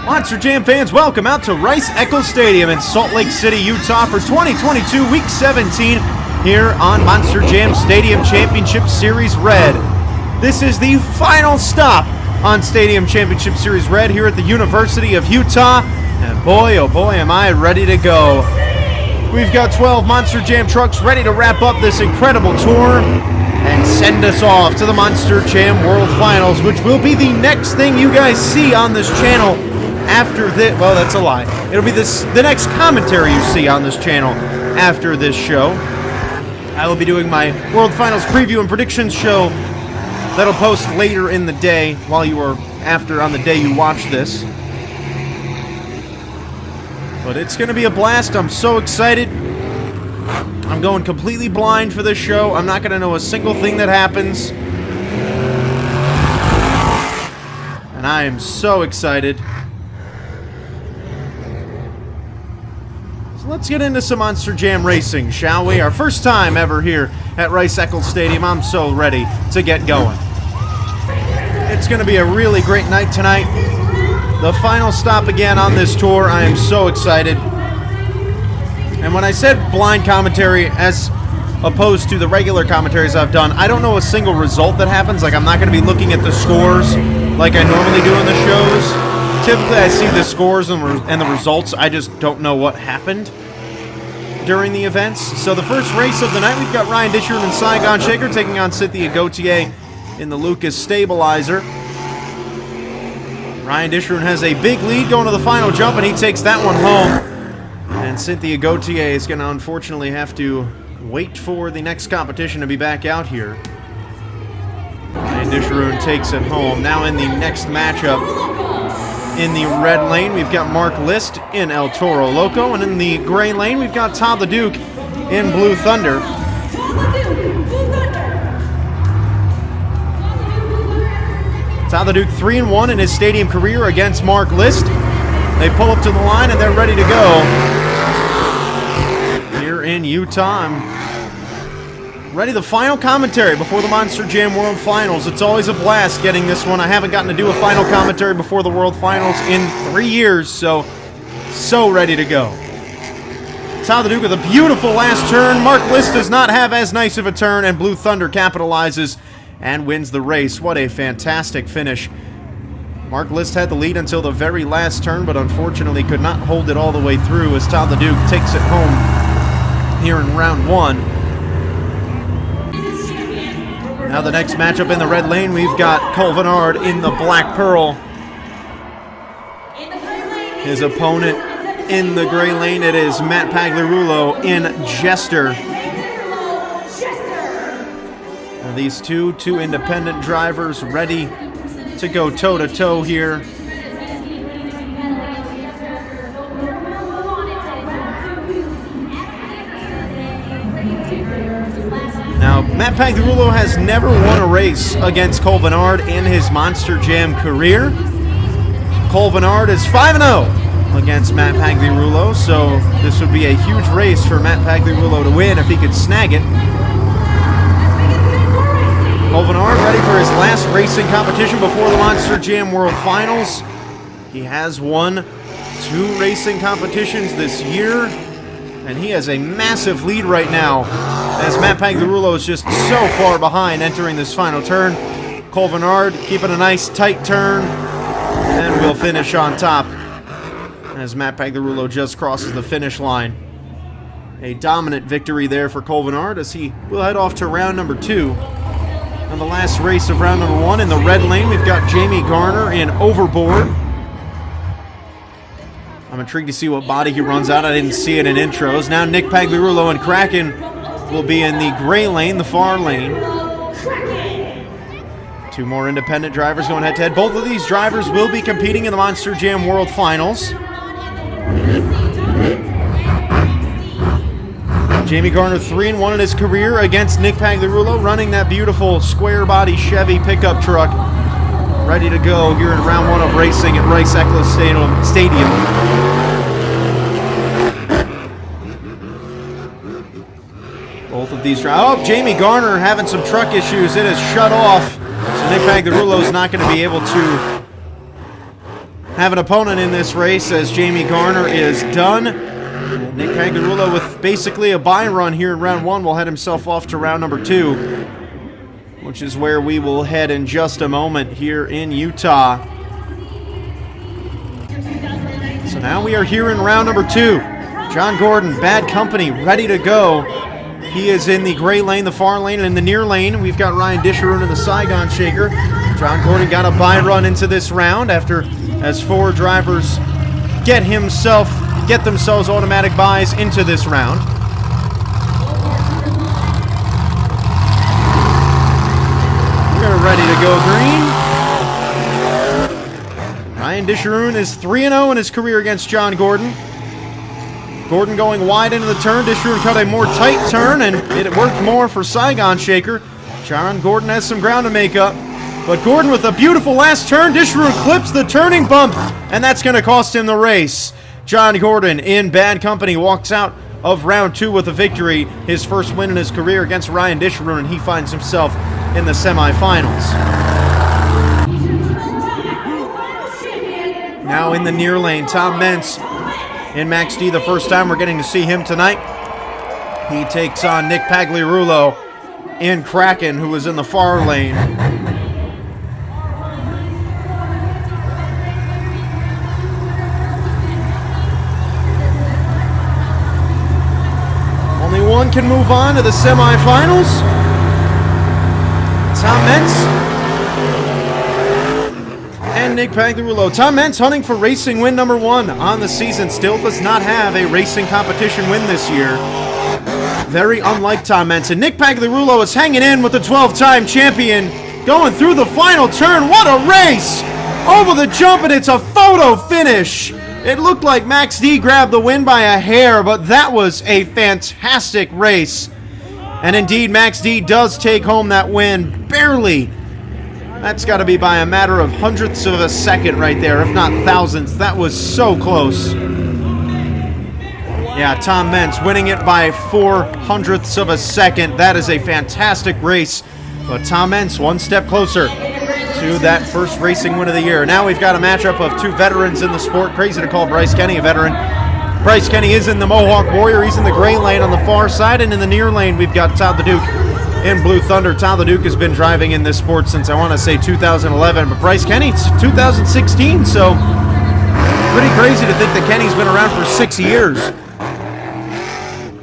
Monster Jam fans, welcome out to Rice-Eccles Stadium in Salt Lake City, Utah for 2022 Week 17 here on Monster Jam Stadium Championship Series Red. This is the final stop on Stadium Championship Series Red here at the University of Utah, and boy, oh boy, am I ready to go. We've got 12 Monster Jam trucks ready to wrap up this incredible tour and send us off to the Monster Jam World Finals, which will be the next thing you guys see on this channel after this. Well, that's a lie. It'll be the next commentary you see on this channel after this show. I will be doing my World Finals preview and predictions show that'll post later in the day while you are after on the day you watch this. But it's going to be a blast. I'm so excited. I'm going completely blind for this show. I'm not going to know a single thing that happens. And I am so excited. So let's get into some Monster Jam racing, shall we? Our first time ever here at Rice-Eccles Stadium. I'm so ready to get going. It's going to be a really great night tonight. The final stop again on this tour. I am so excited. And when I said blind commentary as opposed to the regular commentaries I've done, I don't know a single result that happens. Like, I'm not going to be looking at the scores like I normally do in the shows. Typically, I see the scores and the results. I just don't know what happened during the events. So the first race of the night, we've got Ryan Disherud and Saigon Shaker taking on Cynthia Gauthier in the Lucas Stabilizer. Ryan Disherud has a big lead going to the final jump, and he takes that one home. And Cynthia Gauthier is going to unfortunately have to wait for the next competition to be back out here. Ryan Disherud takes it home. Now in the next matchup, in the red lane, we've got Mark List in El Toro Loco, and in the gray lane, we've got Todd the Duke in Blue Thunder. Todd the Duke 3-1 in his stadium career against Mark List. They pull up to the line and they're ready to go. Here in Utah, I'm ready. The final commentary before the Monster Jam World Finals. It's always a blast getting this one. I haven't gotten to do a final commentary before the World Finals in 3 years, so ready to go. Todd the Duke with a beautiful last turn. Mark List does not have as nice of a turn, and Blue Thunder capitalizes and wins the race. What a fantastic finish. Mark List had the lead until the very last turn, but unfortunately could not hold it all the way through as Todd the Duke takes it home here in round one. Now the next matchup in the red lane, we've got Cole Vennard in the Black Pearl. His opponent in the gray lane, it is Matt Pagliarulo in Jester. These two independent drivers ready to go toe-to-toe here. Now, Matt Pagliarulo has never won a race against Cole Vennard in his Monster Jam career. Cole Vennard is 5-0 against Matt Pagliarulo, so this would be a huge race for Matt Pagliarulo to win if he could snag it. Cole Vennard ready for his last racing competition before the Monster Jam World Finals. He has won 2 racing competitions this year, and he has a massive lead right now as Matt Pagliarulo is just so far behind entering this final turn. Cole Vennard keeping a nice tight turn, and will finish on top as Matt Pagliarulo just crosses the finish line. A dominant victory there for Cole Vennard as he will head off to round number 2. On the last race of round number 1 in the red lane, we've got Jamie Garner in Overboard. I'm intrigued to see what body he runs out. I didn't see it in intros. Now Nick Pagliarulo and Kraken will be in the gray lane, the far lane. 2 more independent drivers going head-to-head. Both of these drivers will be competing in the Monster Jam World Finals. Jamie Garner 3-1 in his career against Nick Pagliarulo, running that beautiful square body Chevy pickup truck. Ready to go here in round 1 of racing at Rice-Eccles Stadium. Both of these drivers. Oh, Jamie Garner having some truck issues. It has shut off. So Nick Pagliarulo is not going to be able to have an opponent in this race, as Jamie Garner is done. And Nick Pagliarulo, with basically a bye run here in round 1, will head himself off to round number 2, which is where we will head in just a moment here in Utah. So now we are here in round number 2. John Gordon, Bad Company, ready to go. He is in the gray lane, the far lane, and in the near lane, we've got Ryan Disharoon in the Saigon Shaker. John Gordon got a bye run into this round as 4 drivers get themselves automatic buys into this round. We're ready to go green. Ryan Disharoon is 3-0 in his career against John Gordon. Gordon going wide into the turn. Disharoon cut a more tight turn, and it worked more for Saigon Shaker. John Gordon has some ground to make up. But Gordon with a beautiful last turn. Disharoon clips the turning bump, and that's going to cost him the race. John Gordon, in Bad Company, walks out of round 2 with a victory. His first win in his career against Ryan Disharoon, and he finds himself in the semifinals. Now in the near lane, Tom Mentz in Max D. The first time we're getting to see him tonight. He takes on Nick Pagliarulo in Kraken, who was in the far lane. Only one can move on to the semifinals. Tom Mentz and Nick Pagliarulo. Tom Mentz hunting for racing win number 1 on the season. Still does not have a racing competition win this year. Very unlike Tom Mentz. And Nick Pagliarulo is hanging in with the 12-time champion. Going through the final turn. What a race! Over the jump, and it's a photo finish. It looked like Max D grabbed the win by a hair, but that was a fantastic race. And indeed, Max D does take home that win barely. That's got to be by a matter of hundredths of a second right there, if not thousandths. That was so close. Yeah, Tom Mentz winning it by 400ths of a second. That is a fantastic race. But Tom Mentz one step closer to that first racing win of the year. Now we've got a matchup of 2 veterans in the sport. Crazy to call Bryce Kenny a veteran. Bryce Kenny is in the Mohawk Warrior. He's in the gray lane on the far side. And in the near lane, we've got Todd the Duke in Blue Thunder. Todd the Duke has been driving in this sport since, I want to say, 2011. But Bryce Kenny, it's 2016, so pretty crazy to think that Kenny's been around for 6 years.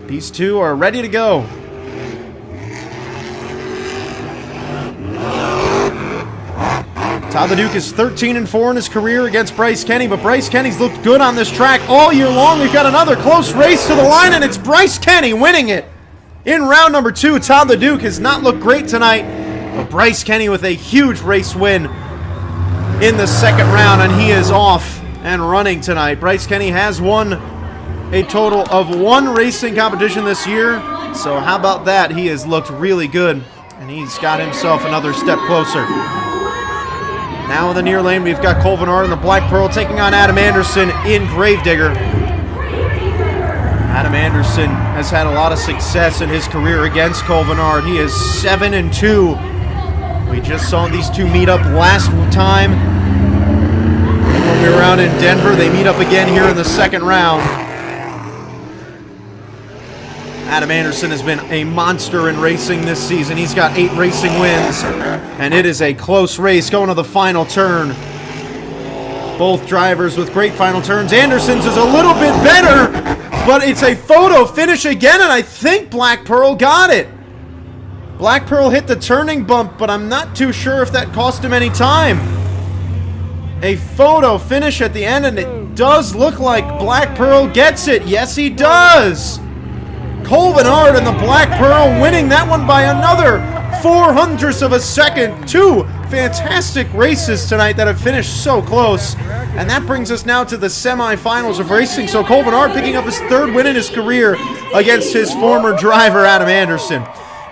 These two are ready to go. Todd the Duke is 13-4 in his career against Bryce Kenny, but Bryce Kenny's looked good on this track all year long. We've got another close race to the line, and it's Bryce Kenny winning it. In round number 2, Todd the Duke has not looked great tonight, but Bryce Kenny with a huge race win in the second round, and he is off and running tonight. Bryce Kenny has won a total of 1 racing competition this year, so how about that? He has looked really good, and he's got himself another step closer. Now in the near lane, we've got Cole Vennard in the Black Pearl taking on Adam Anderson in Gravedigger. Adam Anderson has had a lot of success in his career against Cole Vennard. He is 7-2. We just saw these two meet up last time when we were out in Denver. They meet up again here in the second round. Adam Anderson has been a monster in racing this season. He's got 8 racing wins, and it is a close race going to the final turn. Both drivers with great final turns. Anderson's is a little bit better, but it's a photo finish again, and I think Black Pearl got it. Black Pearl hit the turning bump, but I'm not too sure if that cost him any time. A photo finish at the end, and it does look like Black Pearl gets it. Yes, he does. Cole Vennard and the Black Pearl winning that one by another 400ths of a second. 2 fantastic races tonight that have finished so close. And that brings us now to the semifinals of racing. So Cole Vennard picking up his 3rd win in his career against his former driver, Adam Anderson.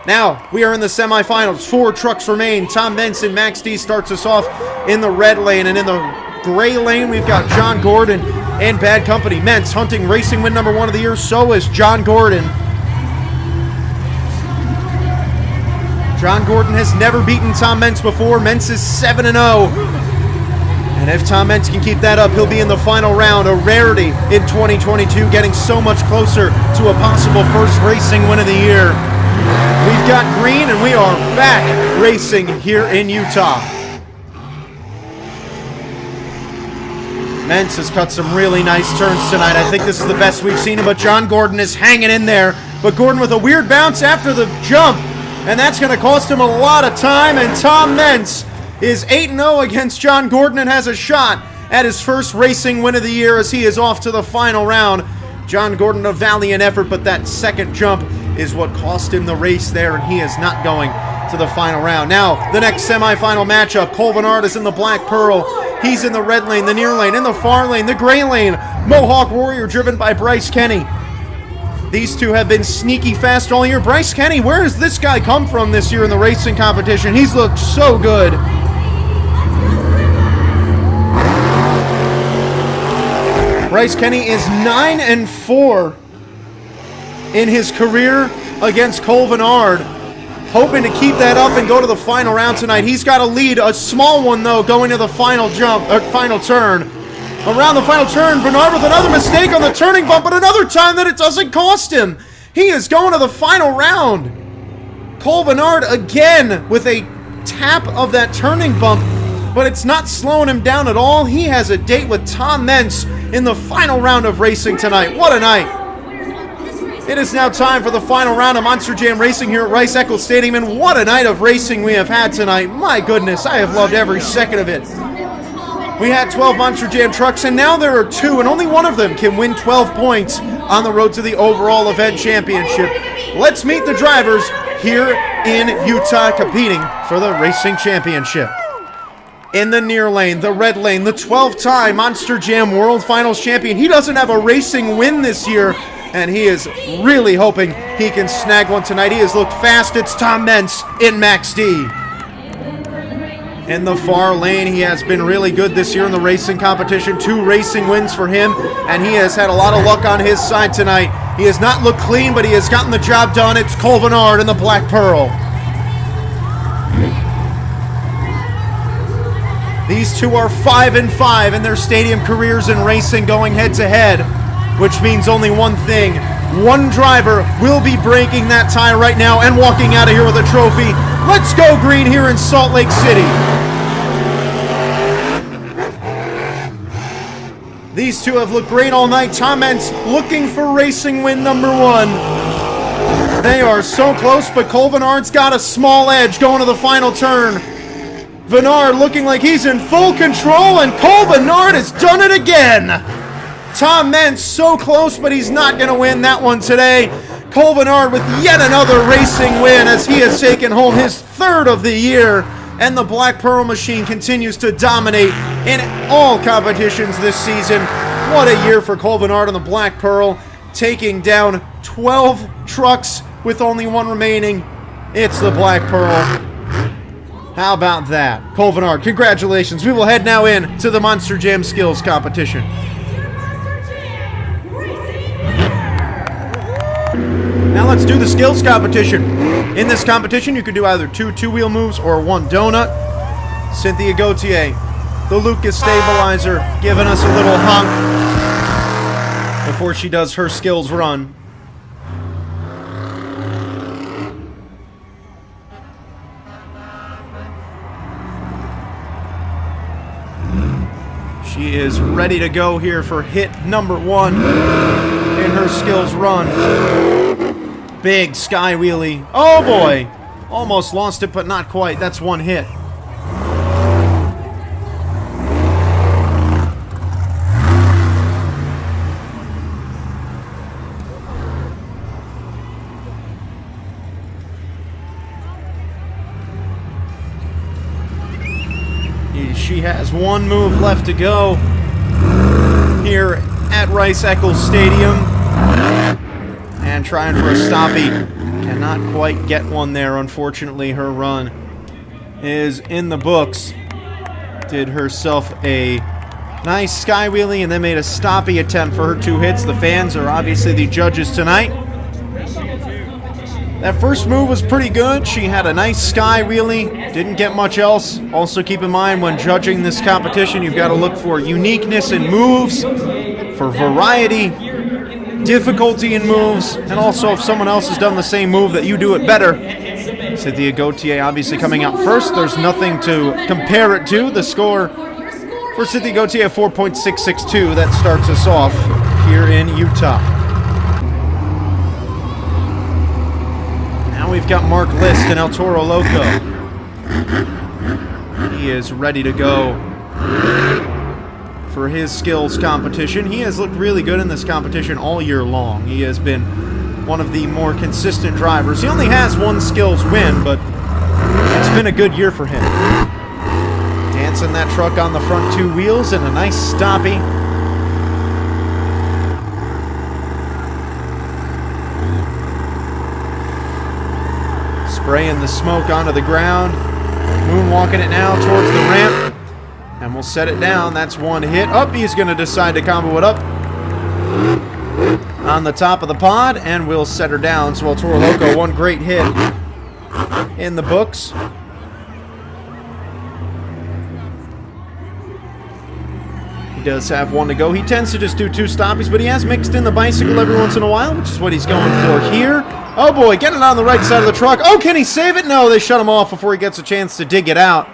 Now, we are in the semifinals. 4 trucks remain. Tom Mentz in Max D starts us off in the red lane. And in the gray lane, we've got John Gordon and Bad Company. Mentz hunting racing win number 1 of the year. So is John Gordon. John Gordon has never beaten Tom Mentz before. Mentz is 7-0. And And if Tom Meents can keep that up, he'll be in the final round, a rarity in 2022, getting so much closer to a possible first racing win of the year. We've got green, and we are back racing here in Utah. Meents has cut some really nice turns tonight. I think this is the best we've seen him, but John Gordon is hanging in there. But Gordon with a weird bounce after the jump, and that's going to cost him a lot of time, and Tom Meents is 8-0 against John Gordon and has a shot at his first racing win of the year as he is off to the final round. John Gordon, a valiant effort, but that second jump is what cost him the race there, and he is not going to the final round. Now, the next semifinal matchup, Cole Vennard is in the Black Pearl. He's in the red lane, the near lane, in the far lane, the gray lane. Mohawk Warrior driven by Bryce Kenny. These two have been sneaky fast all year. Bryce Kenny, where has this guy come from this year in the racing competition? He's looked so good. Bryce Kenny is 9-4 in his career against Cole Vennard. Hoping to keep that up and go to the final round tonight. He's got a lead, a small one though, going to the final jump, or final turn. Around the final turn, Vennard with another mistake on the turning bump, but another time that it doesn't cost him. He is going to the final round. Cole Vennard again with a tap of that turning bump, but it's not slowing him down at all. He has a date with Tom Meents in the final round of racing tonight. What a night. It is now time for the final round of Monster Jam Racing here at Rice-Eccles Stadium, and what a night of racing we have had tonight. My goodness, I have loved every second of it. We had 12 Monster Jam trucks, and now there are 2, and only one of them can win 12 points on the road to the overall event championship. Let's meet the drivers here in Utah competing for the racing championship. In the near lane, the red lane, the 12-time Monster Jam World Finals champion. He doesn't have a racing win this year, and he is really hoping he can snag one tonight. He has looked fast. It's Tom Meents in Max D. In the far lane, he has been really good this year in the racing competition. 2 racing wins for him, and he has had a lot of luck on his side tonight. He has not looked clean, but he has gotten the job done. It's Cole Vennard in the Black Pearl. These two are 5-5 in their stadium careers in racing, going head-to-head. Which means only one thing. One driver will be breaking that tie right now and walking out of here with a trophy. Let's go green here in Salt Lake City. These two have looked great all night. Tom Meents looking for racing win number 1. They are so close, but Cole Vennard's got a small edge going to the final turn. Vennard looking like he's in full control, and Cole Vennard has done it again. Tom Meents so close, but he's not going to win that one today. Cole Vennard with yet another racing win as he has taken home his 3rd of the year. And the Black Pearl machine continues to dominate in all competitions this season. What a year for Cole Vennard on the Black Pearl, taking down 12 trucks with only 1 remaining. It's the Black Pearl. How about that? Cole Vennard, congratulations. We will head now in to the Monster Jam Skills competition. Now let's do the skills competition. In this competition, you can do either 2 two-wheel moves or 1 donut. Cynthia Gauthier, the Lucas stabilizer, giving us a little honk before she does her skills run. She is ready to go here for hit number 1 in her skills run. Big sky wheelie. Oh boy! Almost lost it, but not quite. That's 1 hit. She has 1 move left to go here at Rice-Eccles Stadium. And trying for a stoppie. Cannot quite get one there, unfortunately. Her run is in the books. Did herself a nice sky wheelie and then made a stoppie attempt for her 2 hits. The fans are obviously the judges tonight. That first move was pretty good. She had a nice sky wheelie. Didn't get much else. Also keep in mind when judging this competition, you've got to look for uniqueness in moves, for variety, difficulty in moves, and also if someone else has done the same move that you do it better. Cynthia Gauthier obviously coming out first. There's nothing to compare it to. The score for Cynthia Gauthier, 4.662. That starts us off here in Utah. Now we've got Mark List and El Toro Loco. He is ready to go for his skills competition. He has looked really good in this competition all year long. He has been one of the more consistent drivers. He only has one skills win, but it's been a good year for him. Dancing that truck on the front two wheels and a nice stoppie. Spraying the smoke onto the ground. Moonwalking it now towards the ramp. And we'll set it down. That's one hit. Up, he's going to decide to combo it up on the top of the pod, and we'll set her down. So El Toro Loco, one great hit in the books. He does have one to go. He tends to just do two stoppies, but he has mixed in the bicycle every once in a while, which is what he's going for here. Oh boy, getting it on the right side of the truck. Oh, can he save it? No, they shut him off before he gets a chance to dig it out.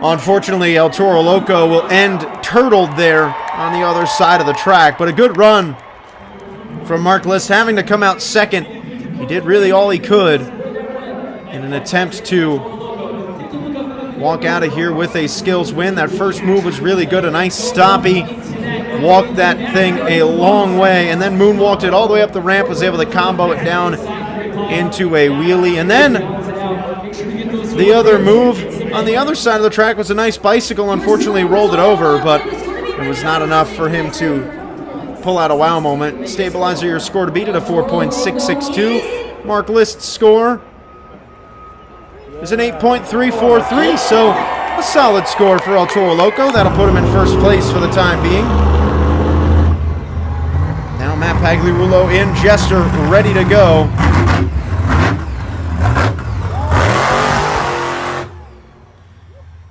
Unfortunately, El Toro Loco will end turtled there on the other side of the track, but a good run from Mark List, having to come out second. He did really all he could in an attempt to walk out of here with a skills win. That first move was really good, a nice stoppie. Walked that thing a long way and then moonwalked it all the way up the ramp, was able to combo it down into a wheelie. And then the other move on the other side of the track was a nice bicycle. Unfortunately, rolled it over, but it was not enough for him to pull out a wow moment. Stabilizer your score to beat it, a 4.662. Mark List's score is an 8.343, so a solid score for El Toro Loco. That'll put him in first place for the time being. Now Matt Pagliarulo in Jester, ready to go.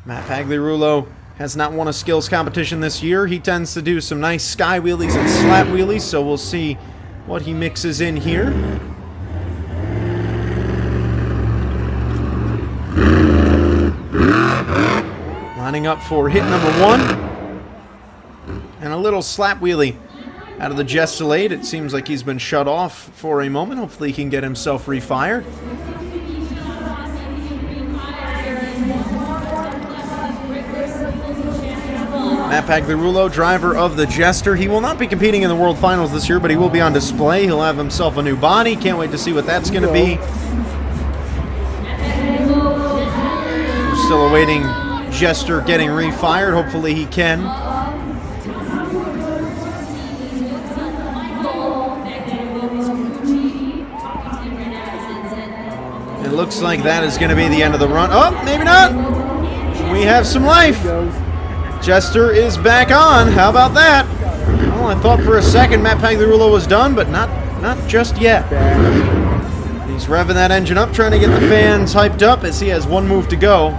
Matt Pagliarulo has not won a skills competition this year. He tends to do some nice sky wheelies and slap wheelies, so we'll see what he mixes in here. Lining up for hit number one. And a little slap wheelie out of the Gestylade. It seems like he's been shut off for a moment. Hopefully he can get himself refired. Matt Pagliarulo, driver of the Jester. He will not be competing in the World Finals this year, but he will be on display. He'll have himself a new body. Can't wait to see what that's going to be. We're still awaiting Jester getting refired. Hopefully he can. It looks like that is going to be the end of the run. Oh, maybe not. We have some life. Jester is back on. How about that? Well, I thought for a second Matt Pagliarulo was done, but not just yet. He's revving that engine up, trying to get the fans hyped up as he has one move to go.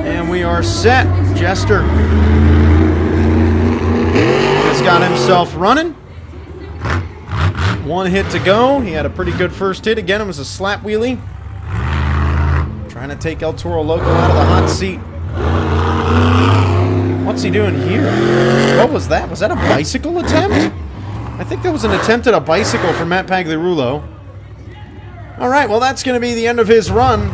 And we are set. Jester has got himself running. One hit to go. He had a pretty good first hit. Again, it was a slap wheelie. Trying to take El Toro Loco out of the hot seat. What's he doing here? What was that? Was that a bicycle attempt? I think that was an attempt at a bicycle from Matt Pagliarulo. Alright, well that's going to be the end of his run.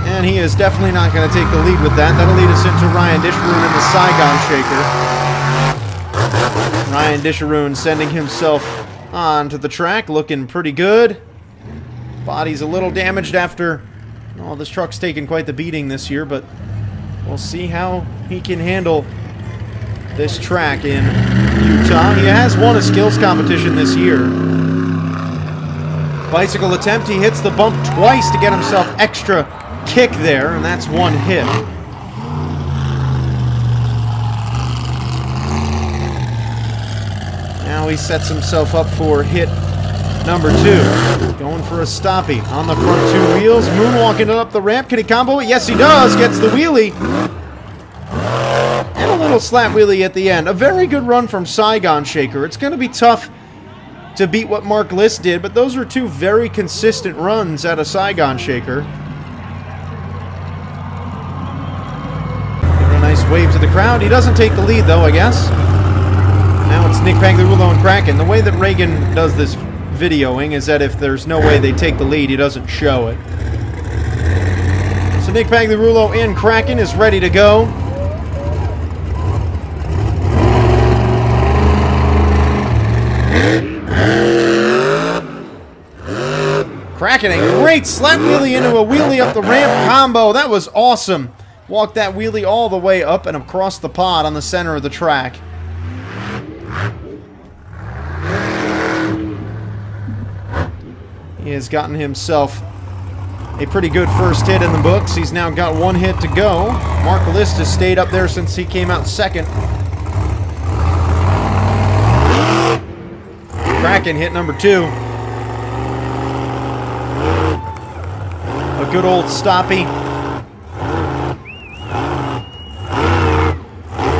And he is definitely not going to take the lead with that. That'll lead us into Ryan Disharoon and the Saigon Shaker. Ryan Disharoon sending himself onto the track, looking pretty good. Body's a little damaged after... Oh, this truck's taken quite the beating this year, but we'll see how he can handle this track in Utah. He has won a skills competition this year. Bicycle attempt, he hits the bump twice to get himself extra kick there, and that's one hit. Now he sets himself up for hit number 2. Going for a stoppie on the front 2 wheels. Moonwalking it up the ramp. Can he combo it? Yes, he does. Gets the wheelie. And a little slap wheelie at the end. A very good run from Saigon Shaker. It's going to be tough to beat what Mark List did, but those are 2 very consistent runs out of Saigon Shaker. Give it a nice wave to the crowd. He doesn't take the lead, though, I guess. Now it's Nick Pagliarulo and Kraken. The way that Reagan does this videoing is that if there's no way they take the lead, he doesn't show it. So Nick Pagliarulo and Kraken is ready to go. Kraken, a great slap wheelie into a wheelie up the ramp combo. That was awesome. Walked that wheelie all the way up and across the pod on the center of the track. He has gotten himself a pretty good first hit in the books. He's now got 1 hit to go. Mark List has stayed up there since he came out second. Kraken hit number 2. A good old stoppie.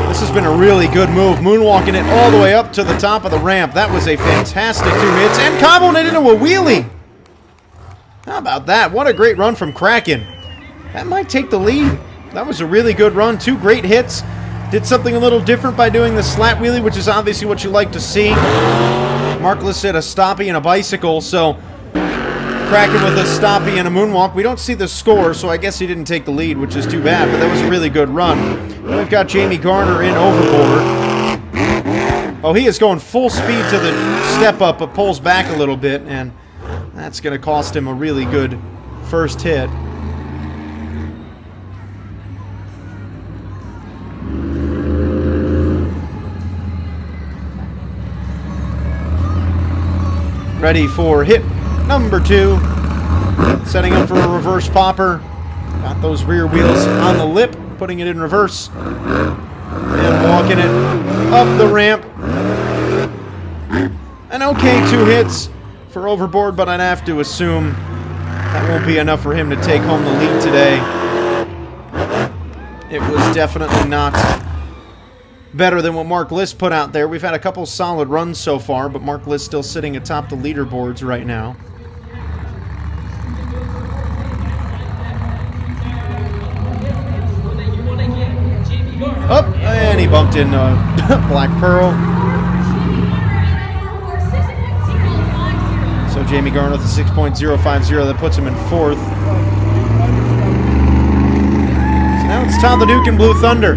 This has been a really good move. Moonwalking it all the way up to the top of the ramp. That was a fantastic 2 hits. And comboing it into a wheelie. How about that? What a great run from Kraken. That might take the lead. That was a really good run. 2 great hits. Did something a little different by doing the slap wheelie, which is obviously what you like to see. Mark List hit a stoppie and a bicycle, so Kraken with a stoppie and a moonwalk. We don't see the score, so I guess he didn't take the lead, which is too bad, but that was a really good run. And we've got Jamie Garner in overboard. Oh, he is going full speed to the step up, but pulls back a little bit, and that's going to cost him a really good first hit. Ready for hit number 2. Setting up for a reverse popper. Got those rear wheels on the lip, putting it in reverse. And walking it up the ramp. An okay 2 hits for overboard, but I'd have to assume that won't be enough for him to take home the lead today. It was definitely not better than what Mark List put out there. We've had a couple solid runs so far, but Mark List still sitting atop the leaderboards right now. Oh, and he bumped in Black Pearl. So Jamie Garner with a 6.050, that puts him in 4th. So now it's Todd the Duke and Blue Thunder.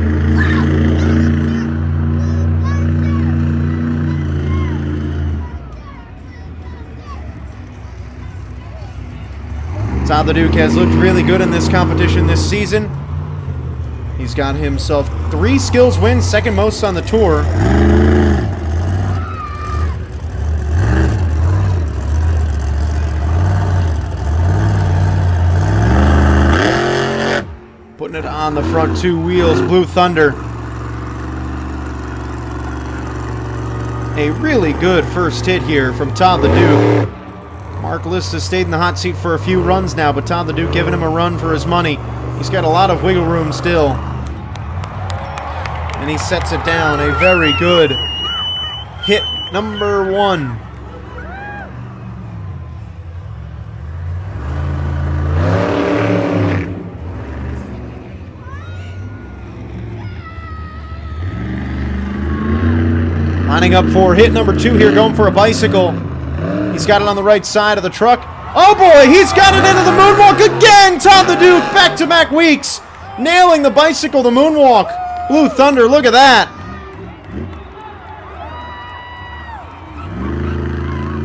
Todd the Duke has looked really good in this competition this season. He's got himself 3 skills wins, second most on the tour. Putting it on the front 2 wheels, Blue Thunder. A really good first hit here from Todd the Duke. Mark List has stayed in the hot seat for a few runs now, but Todd the Duke giving him a run for his money. He's got a lot of wiggle room still. And he sets it down. A very good hit number 1. Lining up for hit number 2 here, going for a bicycle. He's got it on the right side of the truck. Oh boy, he's got it into the moonwalk again! Todd the Duke, back-to-back weeks. Nailing the bicycle, the moonwalk. Blue Thunder, look at that.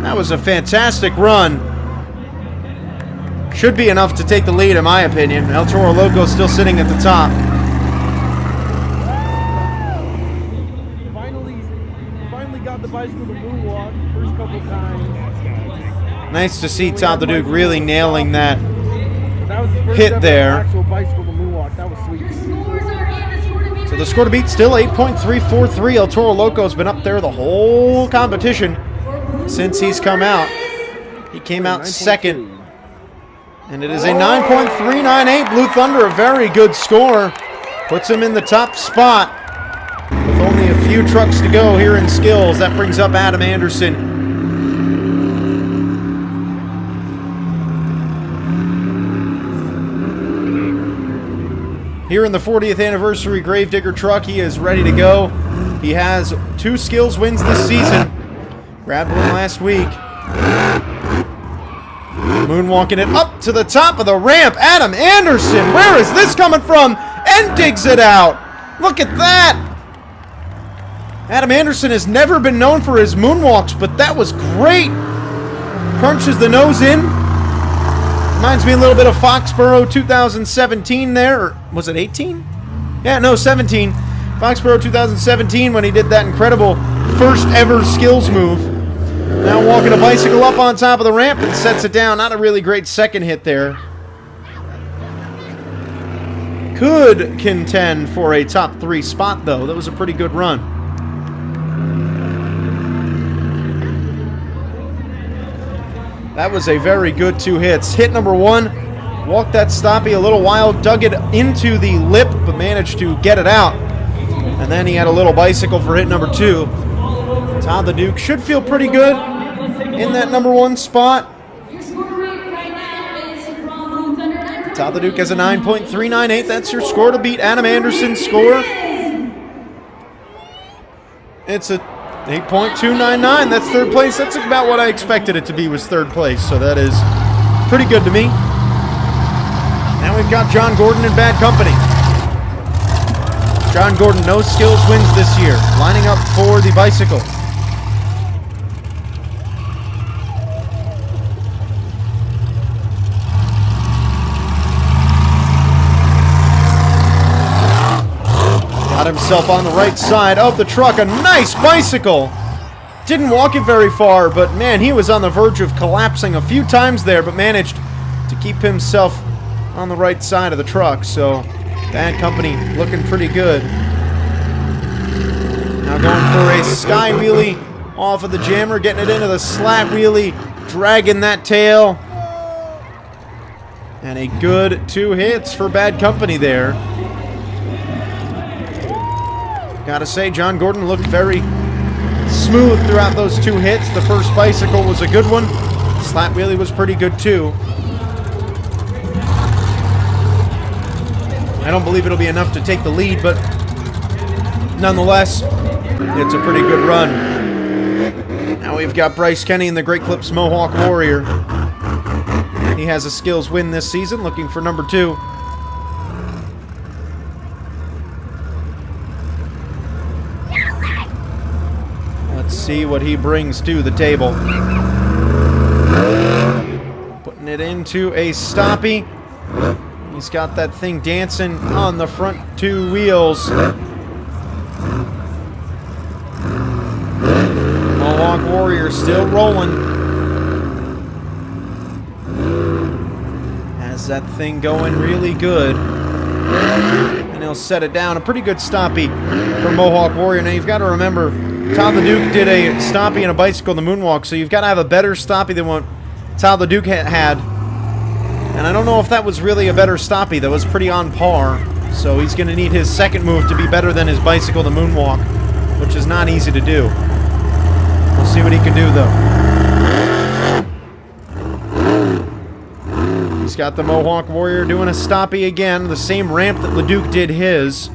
That was a fantastic run. Should be enough to take the lead, in my opinion. El Toro Loco still sitting at the top. Finally got the bicycle to moonwalk first couple times. Nice to see Todd the Duke really nailing that That was his first hit there. actual bicycle to moonwalk. That was sweet. So the score to beat still 8.343. El Toro Loco's been up there the whole competition since he's come out. He came out second. And it is a 9.398. Blue Thunder, a very good score. Puts him in the top spot. With only a few trucks to go here in skills, that brings up Adam Anderson. Here in the 40th anniversary Gravedigger truck, he is ready to go. He has 2 skills wins this season. Grabbed one last week. Moonwalking it up to the top of the ramp. Adam Anderson, where is this coming from? And digs it out. Look at that. Adam Anderson has never been known for his moonwalks, but that was great. Crunches the nose in. Reminds me a little bit of Foxborough 2017 there. Or was it 18? Yeah, no, 17. Foxborough 2017 when he did that incredible first ever skills move. Now walking a bicycle up on top of the ramp and sets it down. Not a really great second hit there. Could contend for a top 3 spot, though. That was a pretty good run. That was a very good 2 hits. Hit number 1, walked that stoppie a little while, dug it into the lip, but managed to get it out. And then he had a little bicycle for hit number 2. Todd the Duke should feel pretty good in that number 1 spot. Todd the Duke has a 9.398. That's your score to beat Adam Anderson's score. It's a 8.299. That's 3rd place. That's about what I expected it to be, was 3rd place. So that is pretty good to me. Now we've got John Gordon in bad company. John Gordon, no skills wins this year. Lining up for the bicycle. Got himself on the right side of the truck. A nice bicycle. Didn't walk it very far, but man, he was on the verge of collapsing a few times there, but managed to keep himself on the right side of the truck. So, bad company looking pretty good. Now going for a sky wheelie off of the jammer, getting it into the slat wheelie, dragging that tail. And a good 2 hits for bad company there. Gotta say, John Gordon looked very smooth throughout those 2 hits. The first bicycle was a good one. Slat wheelie was pretty good too. I don't believe it'll be enough to take the lead, but nonetheless, it's a pretty good run. Now we've got Bryce Kenny in the Great Clips Mohawk Warrior. He has a skills win this season, looking for number 2. Let's see what he brings to the table. Putting it into a stoppie. He's got that thing dancing on the front 2 wheels. Mohawk Warrior still rolling. Has that thing going really good. And he'll set it down. A pretty good stoppie for Mohawk Warrior. Now you've got to remember, Todd the Duke did a stoppie and a bicycle in the moonwalk, so you've got to have a better stoppie than what Todd the Duke had. And I don't know if that was really a better stoppie. That was pretty on par. So he's going to need his second move to be better than his bicycle in the moonwalk, which is not easy to do. We'll see what he can do, though. He's got the Mohawk Warrior doing a stoppie again, the same ramp that LeDuc did his.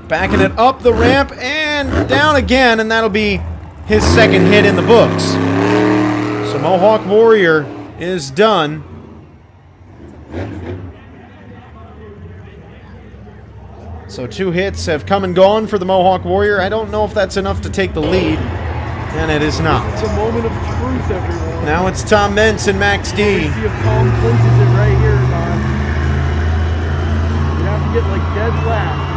Backing it up the ramp and down again, and that'll be his second hit in the books. So Mohawk Warrior is done. So 2 hits have come and gone for the Mohawk Warrior. I don't know if that's enough to take the lead, and it is not. It's a moment of truth, everyone. Now it's Tom Mentz and Max D. See if Tom clinches it right here or not. You have to get like dead last.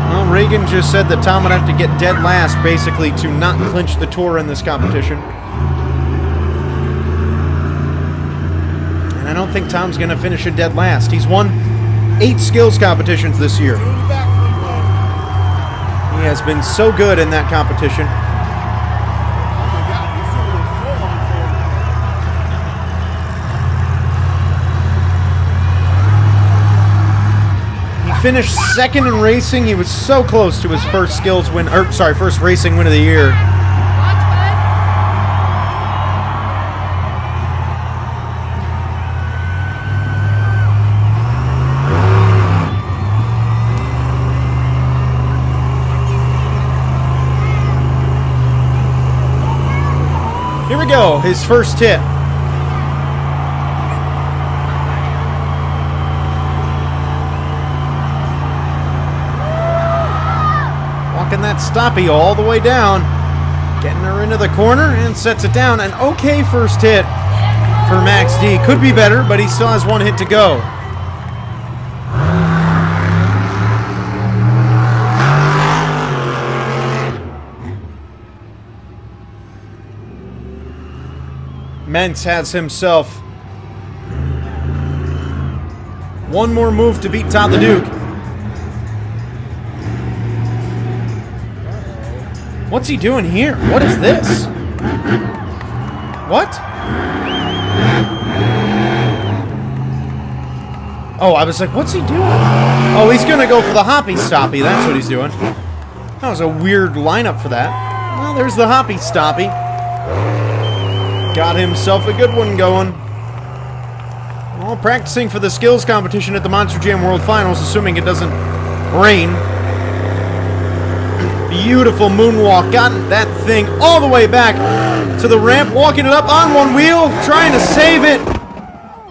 Well, Reagan just said that Tom would have to get dead last, basically, to not clinch the tour in this competition. And I don't think Tom's going to finish a dead last. He's won 8 skills competitions this year. He has been so good in that competition. He finished second in racing. He was so close to his first skills win, or sorry, first racing win of the year. Here we go, his first hit. Walking that stoppie all the way down. Getting her into the corner and sets it down. An okay first hit for Max D. Could be better, but he still has 1 hit to go. Mentz has himself 1 more move to beat Todd the Duke. What's he doing here? What is this? What? Oh, I was like, what's he doing? Oh, he's gonna go for the hoppy stoppie. That's what he's doing. That was a weird lineup for that. Well, there's the hoppy stoppie. Got himself a good one going. All practicing for the skills competition at the Monster Jam World Finals, assuming it doesn't rain. Beautiful moonwalk. Got that thing all the way back to the ramp, walking it up on 1 wheel, trying to save it.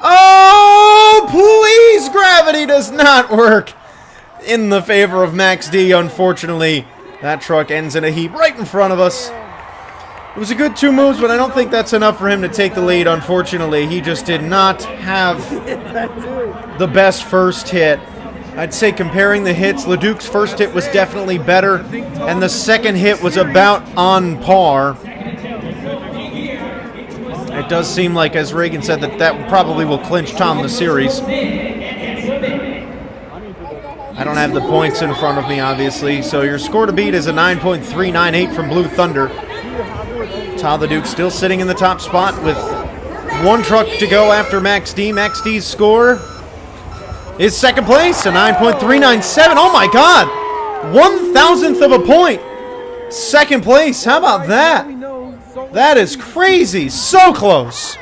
Oh, please, gravity does not work in the favor of Max D, unfortunately. That truck ends in a heap right in front of us. It was a good 2 moves, but I don't think that's enough for him to take the lead, unfortunately. He just did not have the best first hit. I'd say comparing the hits, LeDuc's first hit was definitely better, and the second hit was about on par. It does seem like, as Reagan said, that probably will clinch Tom the series. I don't have the points in front of me, obviously, so your score to beat is a 9.398 from Blue Thunder. Todd the Duke still sitting in the top spot with 1 truck to go after Max D. Max D's score is second place, a 9.397. Oh my God! 1,000th of a point. Second place. How about that? That is crazy. So close.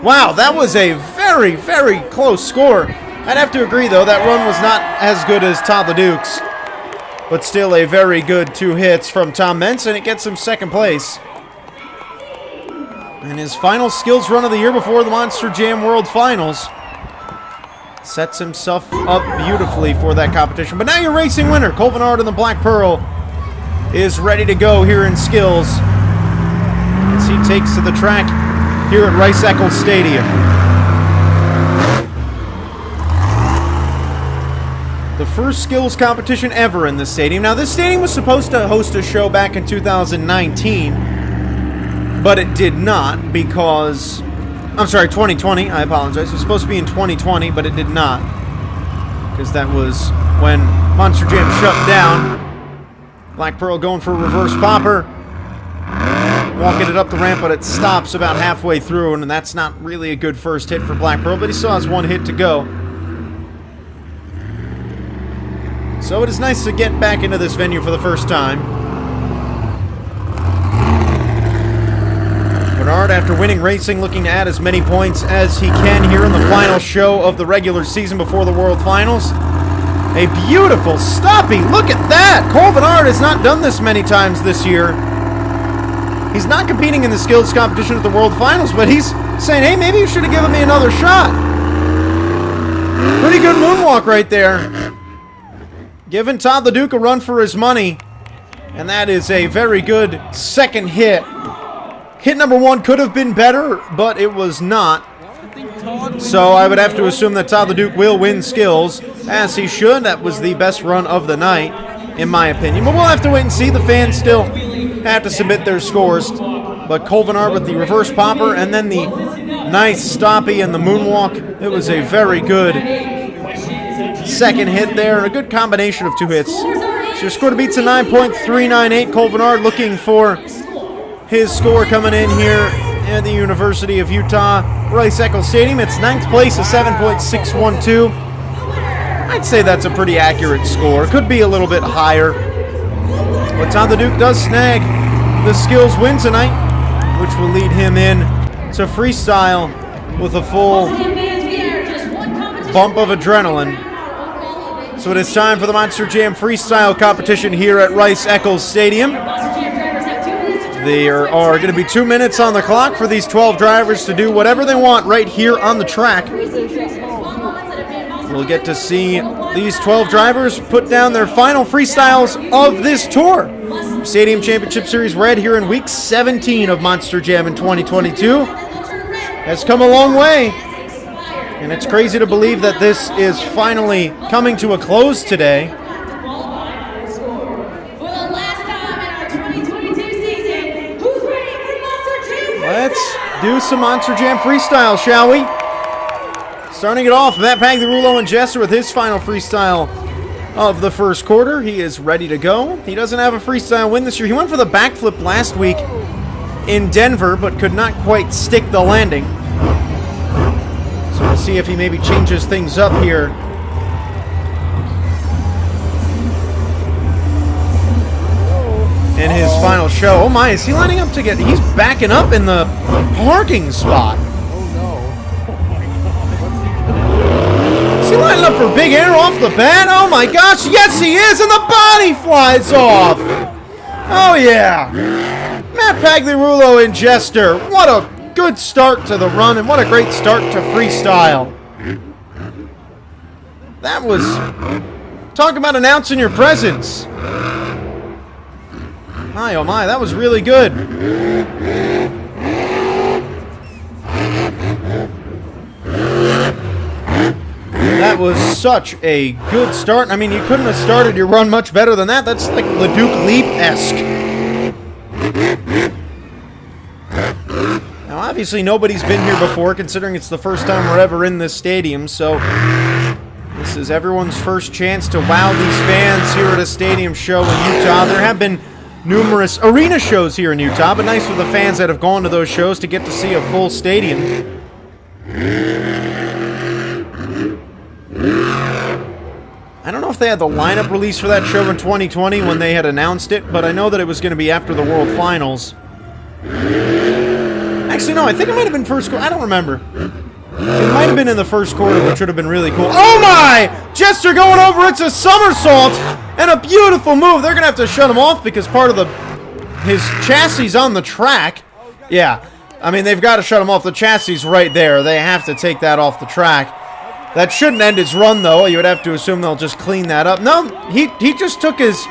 Wow, that was a very, very close score. I'd have to agree, though, that run was not as good as Todd the Duke's. But still a very good 2 hits from Tom Mentz, and it gets him second place. And his final skills run of the year before the Monster Jam World Finals. Sets himself up beautifully for that competition. But now your racing winner, Colvinard in the Black Pearl, is ready to go here in skills as he takes to the track here at Rice-Eccles Stadium. The first skills competition ever in this stadium. Now, this stadium was supposed to host a show back in 2019, but it did not because... I'm sorry, 2020. I apologize. It was supposed to be in 2020, but it did not, because that was when Monster Jam shut down. Black Pearl going for a reverse popper. Walking it up the ramp, but it stops about halfway through, and that's not really a good first hit for Black Pearl, but he still has 1 hit to go. So it is nice to get back into this venue for the first time. Bernard, after winning racing, looking to add as many points as he can here in the final show of the regular season before the World Finals. A beautiful stoppie. Look at that. Cole Bernard has not done this many times this year. He's not competing in the skills competition at the World Finals, but he's saying, hey, maybe you should have given me another shot. Pretty good moonwalk right there. Giving Todd the Duke a run for his money. And that is a very good second hit. Hit number 1 could have been better, but it was not. So I would have to assume that Todd the Duke will win skills, as he should. That was the best run of the night, in my opinion. But we'll have to wait and see. The fans still have to submit their scores. But Colvinard with the reverse popper, and then the Nice stoppie in the moonwalk. It was a very good second hit there, and a good combination of two hits. So your score to beat's a 9.398. Cole Vernard looking for his score coming in here at the University of Utah Rice-Eccles Stadium. It's 9th place, a 7.612. I'd say that's a pretty accurate score. Could be a little bit higher. But Todd the Duke does snag the skills win tonight, which will lead him in to freestyle with a full bump of adrenaline. So it is time for the Monster Jam freestyle competition here at Rice-Eccles Stadium. There are going to be 2 minutes on the clock for these 12 drivers to do whatever they want right here on the track. We'll get to see these 12 drivers put down their final freestyles of this tour. Stadium Championship Series Red here in week 17 of Monster Jam in 2022 has come a long way. And it's crazy to believe that this is finally coming to a close today. Let's do some Monster Jam freestyle, shall we? Starting it off, Matt Pagliarulo and Jester with his final freestyle of the first quarter. He is ready to go. He doesn't have a freestyle win this year. He went for the backflip last week in Denver, but could not quite stick the landing. So we'll see if he maybe changes things up here. In his final show. Oh my, is he lining up to get... He's backing up in the parking spot. Oh no. Oh my God. Is he lining up for big air off the bat? Oh my gosh, yes he is, and the body flies off. Oh yeah. Matt Pagliarulo and Jester. What a good start to the run, and what a great start to freestyle. That was... Talk about announcing your presence. My, oh my, that was really good. That was such a good start. I mean, you couldn't have started your run much better than that. That's like LeDuc Leap-esque. Now, obviously, nobody's been here before, considering it's the first time we're ever in this stadium, so this is everyone's first chance to wow these fans here at a stadium show in Utah. There have been numerous arena shows here in Utah, but nice for the fans that have gone to those shows to get to see a full stadium. I don't know if they had the lineup release for that show in 2020 when they had announced it, but I know that it was going to be after the World Finals. Actually, no, I think it might have been first quarter. I don't remember. It might have been in the first quarter, which would have been really cool. Oh my! Jester going over, it's a somersault! And a beautiful move. They're going to have to shut him off because part of his chassis is on the track. Yeah, I mean, they've got to shut him off. The chassis is right there. They have to take that off the track. That shouldn't end his run, though. You would have to assume they'll just clean that up. No, he just took his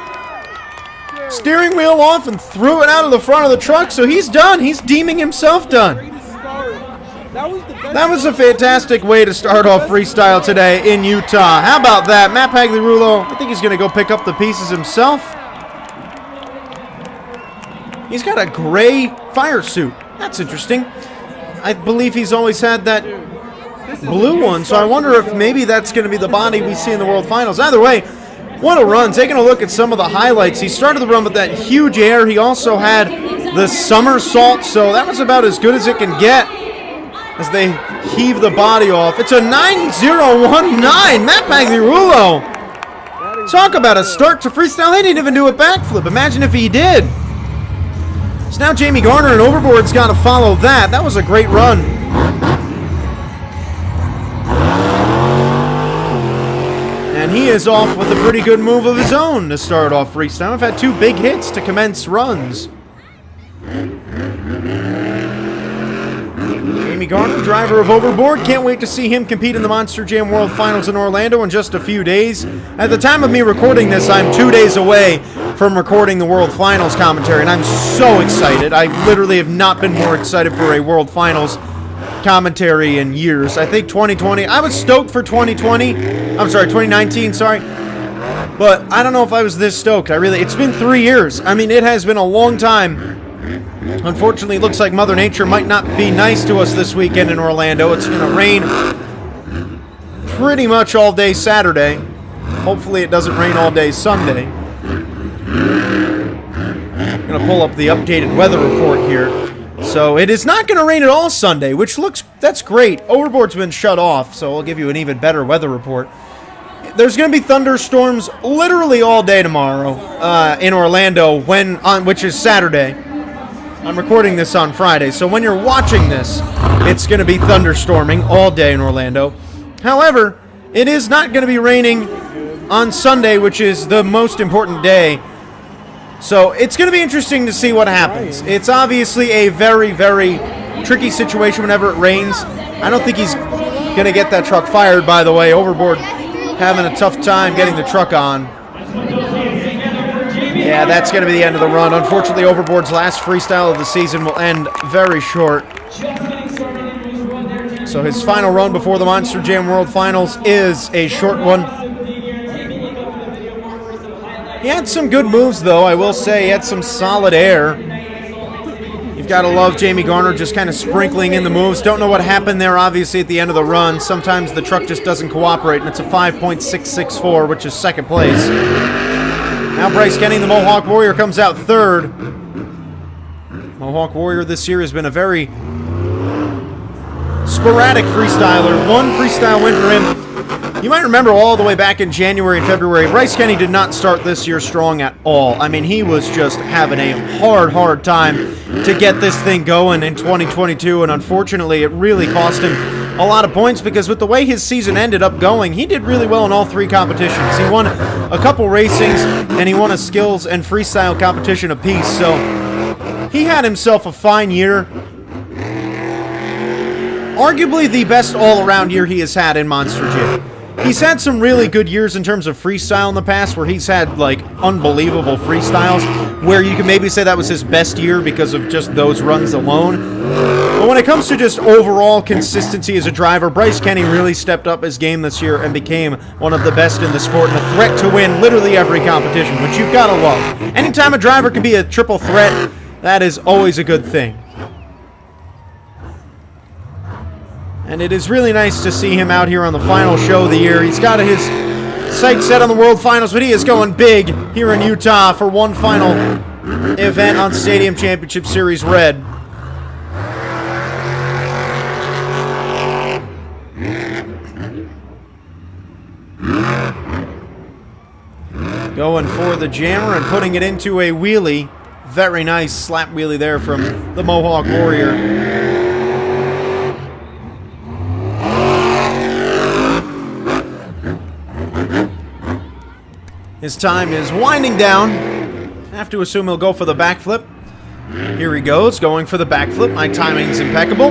steering wheel off and threw it out of the front of the truck, so he's done. He's deeming himself done. That was a fantastic way to start off freestyle today in Utah. How about that? Matt Pagliarulo, I think he's going to go pick up the pieces himself. He's got a gray fire suit. That's interesting. I believe he's always had that blue one, so I wonder if maybe that's going to be the body we see in the World Finals. Either way, what a run. Taking a look at some of the highlights. He started the run with that huge air. He also had the somersault, so that was about as good as it can get as they heave the body off. It's a 9.019. Matt Pagliarulo. Talk about a start to freestyle. He didn't even do a backflip. Imagine if he did. So now Jamie Garner and Overboard's got to follow that. That was a great run. And he is off with a pretty good move of his own to start off freestyle. I've had 2 big hits to commence runs. Jamie Garner, driver of Overboard. Can't wait to see him compete in the Monster Jam World Finals in Orlando in just a few days. At the time of me recording this, I'm 2 days away from recording the World Finals commentary, and I'm so excited. I literally have not been more excited for a World Finals commentary in years. I think 2020, I was stoked for 2019, sorry. But I don't know if I was this stoked. It's been 3 years. I mean, it has been a long time Unfortunately, it looks like Mother Nature might not be nice to us this weekend in Orlando. It's going to rain pretty much all day Saturday. Hopefully it doesn't rain all day Sunday. I'm going to pull up the updated weather report here. So it is not going to rain at all Sunday, which that's great. Overboard's been shut off, so I'll give you an even better weather report. There's going to be thunderstorms literally all day tomorrow in Orlando, which is Saturday. I'm recording this on Friday, so when you're watching this, it's going to be thunderstorming all day in Orlando. However, it is not going to be raining on Sunday, which is the most important day. So it's going to be interesting to see what happens. It's obviously a very, very tricky situation whenever it rains. I don't think he's going to get that truck fired, by the way. Overboard having a tough time getting the truck on. Yeah, that's going to be the end of the run. Unfortunately, Overboard's last freestyle of the season will end very short. So his final run before the Monster Jam World Finals is a short one. He had some good moves, though, I will say. He had some solid air. You've got to love Jamie Garner just kind of sprinkling in the moves. Don't know what happened there, obviously, at the end of the run. Sometimes the truck just doesn't cooperate, and it's a 5.664, which is second place. Now Bryce Kenny, the Mohawk Warrior, comes out third. Mohawk Warrior this year has been a very sporadic freestyler. One freestyle win for him. You might remember all the way back in January and February, Bryce Kenny did not start this year strong at all. I mean, he was just having a hard time to get this thing going in 2022, and unfortunately, it really cost him a lot of points because with the way his season ended up going, he did really well in all three competitions. He won a couple racings, and he won a skills and freestyle competition apiece, so he had himself a fine year. Arguably the best all-around year he has had in Monster Jam. He's had some really good years in terms of freestyle in the past where he's had, like, unbelievable freestyles where you can maybe say that was his best year because of just those runs alone. But when it comes to just overall consistency as a driver, Bryce Kenny really stepped up his game this year and became one of the best in the sport and a threat to win literally every competition, which you've got to love. Anytime a driver can be a triple threat, that is always a good thing. And it is really nice to see him out here on the final show of the year. He's got his sights set on the World Finals, but he is going big here in Utah for one final event on Stadium Championship Series Red. Going for the jammer and putting it into a wheelie. Very nice slap wheelie there from the Mohawk Warrior. His time is winding down. I have to assume he'll go for the backflip. Here he goes, going for the backflip. My timing's impeccable.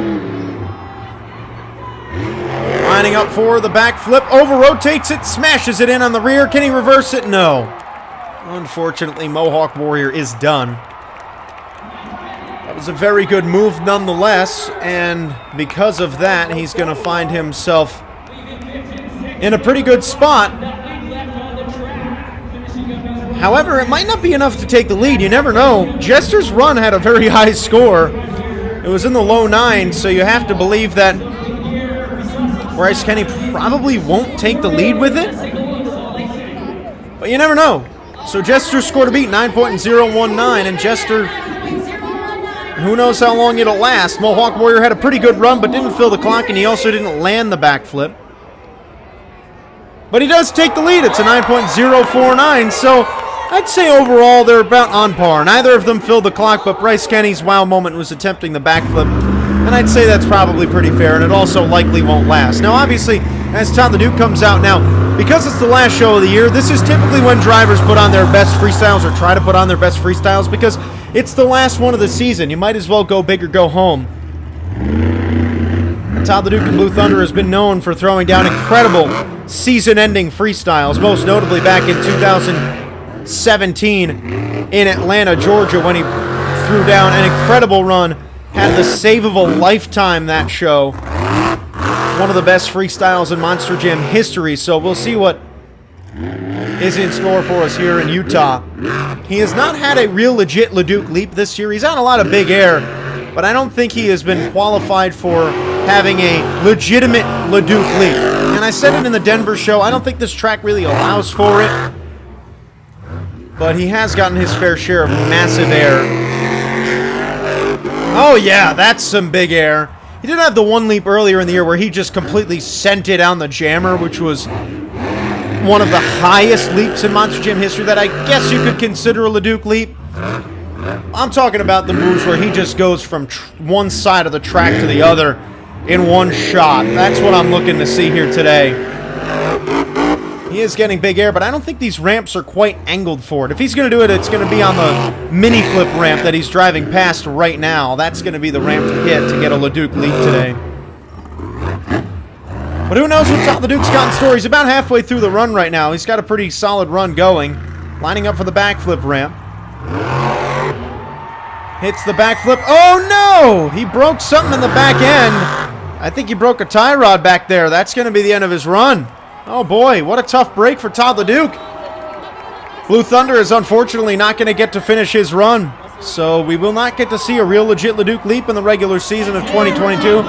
Lining up for the backflip. Over-rotates it, smashes it in on the rear. Can he reverse it? No. Unfortunately, Mohawk Warrior is done. That was a very good move nonetheless, and because of that, he's going to find himself in a pretty good spot. However, it might not be enough to take the lead. You never know. Jester's run had a very high score. It was in the low 9s, so you have to believe that Bryce Kenny probably won't take the lead with it. But you never know. So Jester scored a beat, 9.019, and Jester, who knows how long it'll last. Mohawk Warrior had a pretty good run, but didn't fill the clock, and he also didn't land the backflip. But he does take the lead. It's a 9.049, so I'd say overall they're about on par. Neither of them filled the clock, but Bryce Kenny's wow moment was attempting the backflip, and I'd say that's probably pretty fair, and it also likely won't last. Now, obviously, as Tom the Duke comes out now, because it's the last show of the year, this is typically when drivers put on their best freestyles or try to put on their best freestyles because it's the last one of the season. You might as well go big or go home. And Tom the Duke and Blue Thunder has been known for throwing down incredible season-ending freestyles, most notably back in 2017 in Atlanta, Georgia, when he threw down an incredible run, had the save of a lifetime that show. One of the best freestyles in Monster Jam history, so we'll see what is in store for us here in Utah. He has not had a real legit Leduc leap this year. He's had a lot of big air, but I don't think he has been qualified for having a legitimate Leduc leap. And I said it in the Denver show, I don't think this track really allows for it, but he has gotten his fair share of massive air. Oh yeah, that's some big air. He did have the one leap earlier in the year where he just completely sent it down the jammer, which was one of the highest leaps in Monster Jam history that I guess you could consider a Leduc leap. I'm talking about the moves where he just goes from one side of the track to the other in one shot. That's what I'm looking to see here today. He is getting big air, but I don't think these ramps are quite angled for it. If he's going to do it, it's going to be on the mini flip ramp that he's driving past right now. That's going to be the ramp to hit to get a Leduc leap today. But who knows what Todd Leduc's got in store. He's about halfway through the run right now. He's got a pretty solid run going. Lining up for the backflip ramp. Hits the backflip. Oh no! He broke something in the back end. I think he broke a tie rod back there. That's going to be the end of his run. Oh boy, what a tough break for Todd Leduc. Blue Thunder is unfortunately not going to get to finish his run. So we will not get to see a real legit Leduc leap in the regular season of 2022.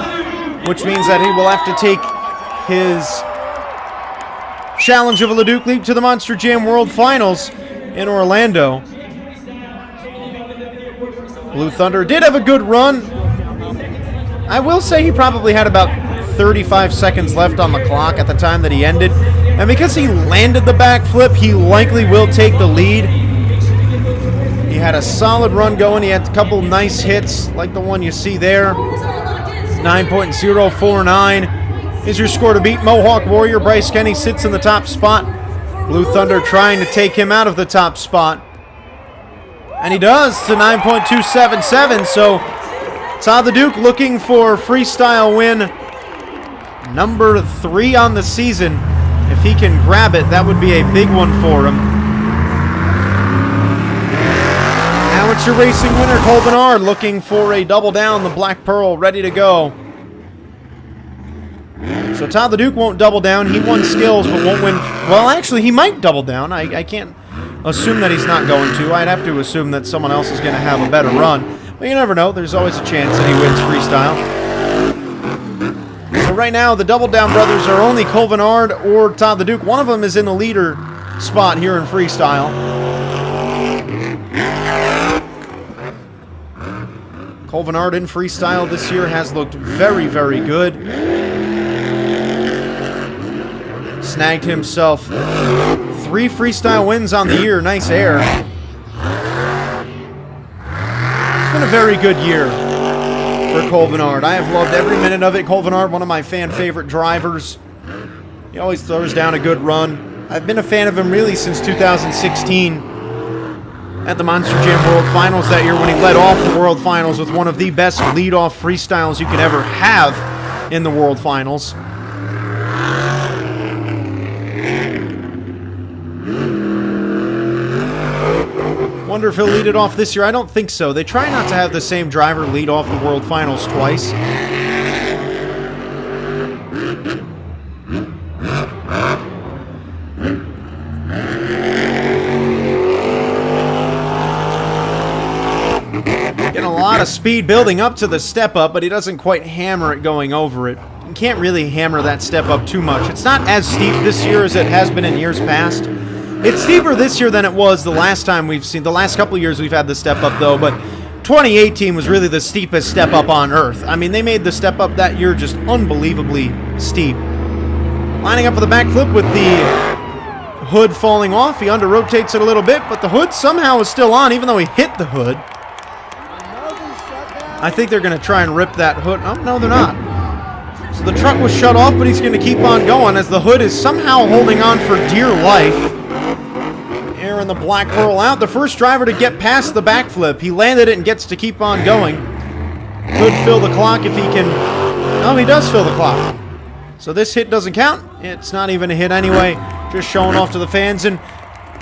Which means that he will have to take his challenge of a Leduc leap to the Monster Jam World Finals in Orlando. Blue Thunder did have a good run. I will say he probably had about 35 seconds left on the clock at the time that he ended. And because he landed the backflip, he likely will take the lead. He had a solid run going. He had a couple nice hits like the one you see there. 9.049 is your score to beat. Mohawk Warrior Bryce Kenny sits in the top spot. Blue Thunder trying to take him out of the top spot. And he does to 9.277. So Todd Leduc looking for freestyle win number 3 on the season. If he can grab it, that would be a big one for him. Now it's your racing winner, Cole Bernard, looking for a double down. The Black Pearl ready to go. So Todd Leduc won't double down. He won skills, but won't win. Well, actually, he might double down. I can't assume that he's not going to. I'd have to assume that someone else is going to have a better run. But you never know. There's always a chance that he wins freestyle. So right now, the Double Down brothers are only Cole Bernard or Todd Leduc. One of them is in the leader spot here in freestyle. Cole Bernard in freestyle this year has looked very, very good. Snagged himself 3 freestyle wins on the year. Nice air. It's been a very good year for Cole Bernard. I have loved every minute of it. Cole Bernard, one of my fan favorite drivers. He always throws down a good run. I've been a fan of him really since 2016 at the Monster Jam World Finals that year when he led off the World Finals with one of the best lead-off freestyles you can ever have in the World Finals. Wonder if he'll lead it off this year. I don't think so. They try not to have the same driver lead off the World Finals twice. Getting a lot of speed building up to the step up, but he doesn't quite hammer it going over it. You can't really hammer that step up too much. It's not as steep this year as it has been in years past. It's steeper this year than it was the last time we've seen. The last couple of years we've had the step up though, but 2018 was really the steepest step up on Earth. I mean, they made the step up that year just unbelievably steep. Lining up for the backflip with the hood falling off. He under-rotates it a little bit, but the hood somehow is still on, even though he hit the hood. I think they're going to try and rip that hood. Oh, no, they're not. So the truck was shut off, but he's going to keep on going as the hood is somehow holding on for dear life. Air in the Black Pearl out. The first driver to get past the backflip. He landed it and gets to keep on going. Could fill the clock if he can. Oh, he does fill the clock. So this hit doesn't count. It's not even a hit anyway. Just showing off to the fans. And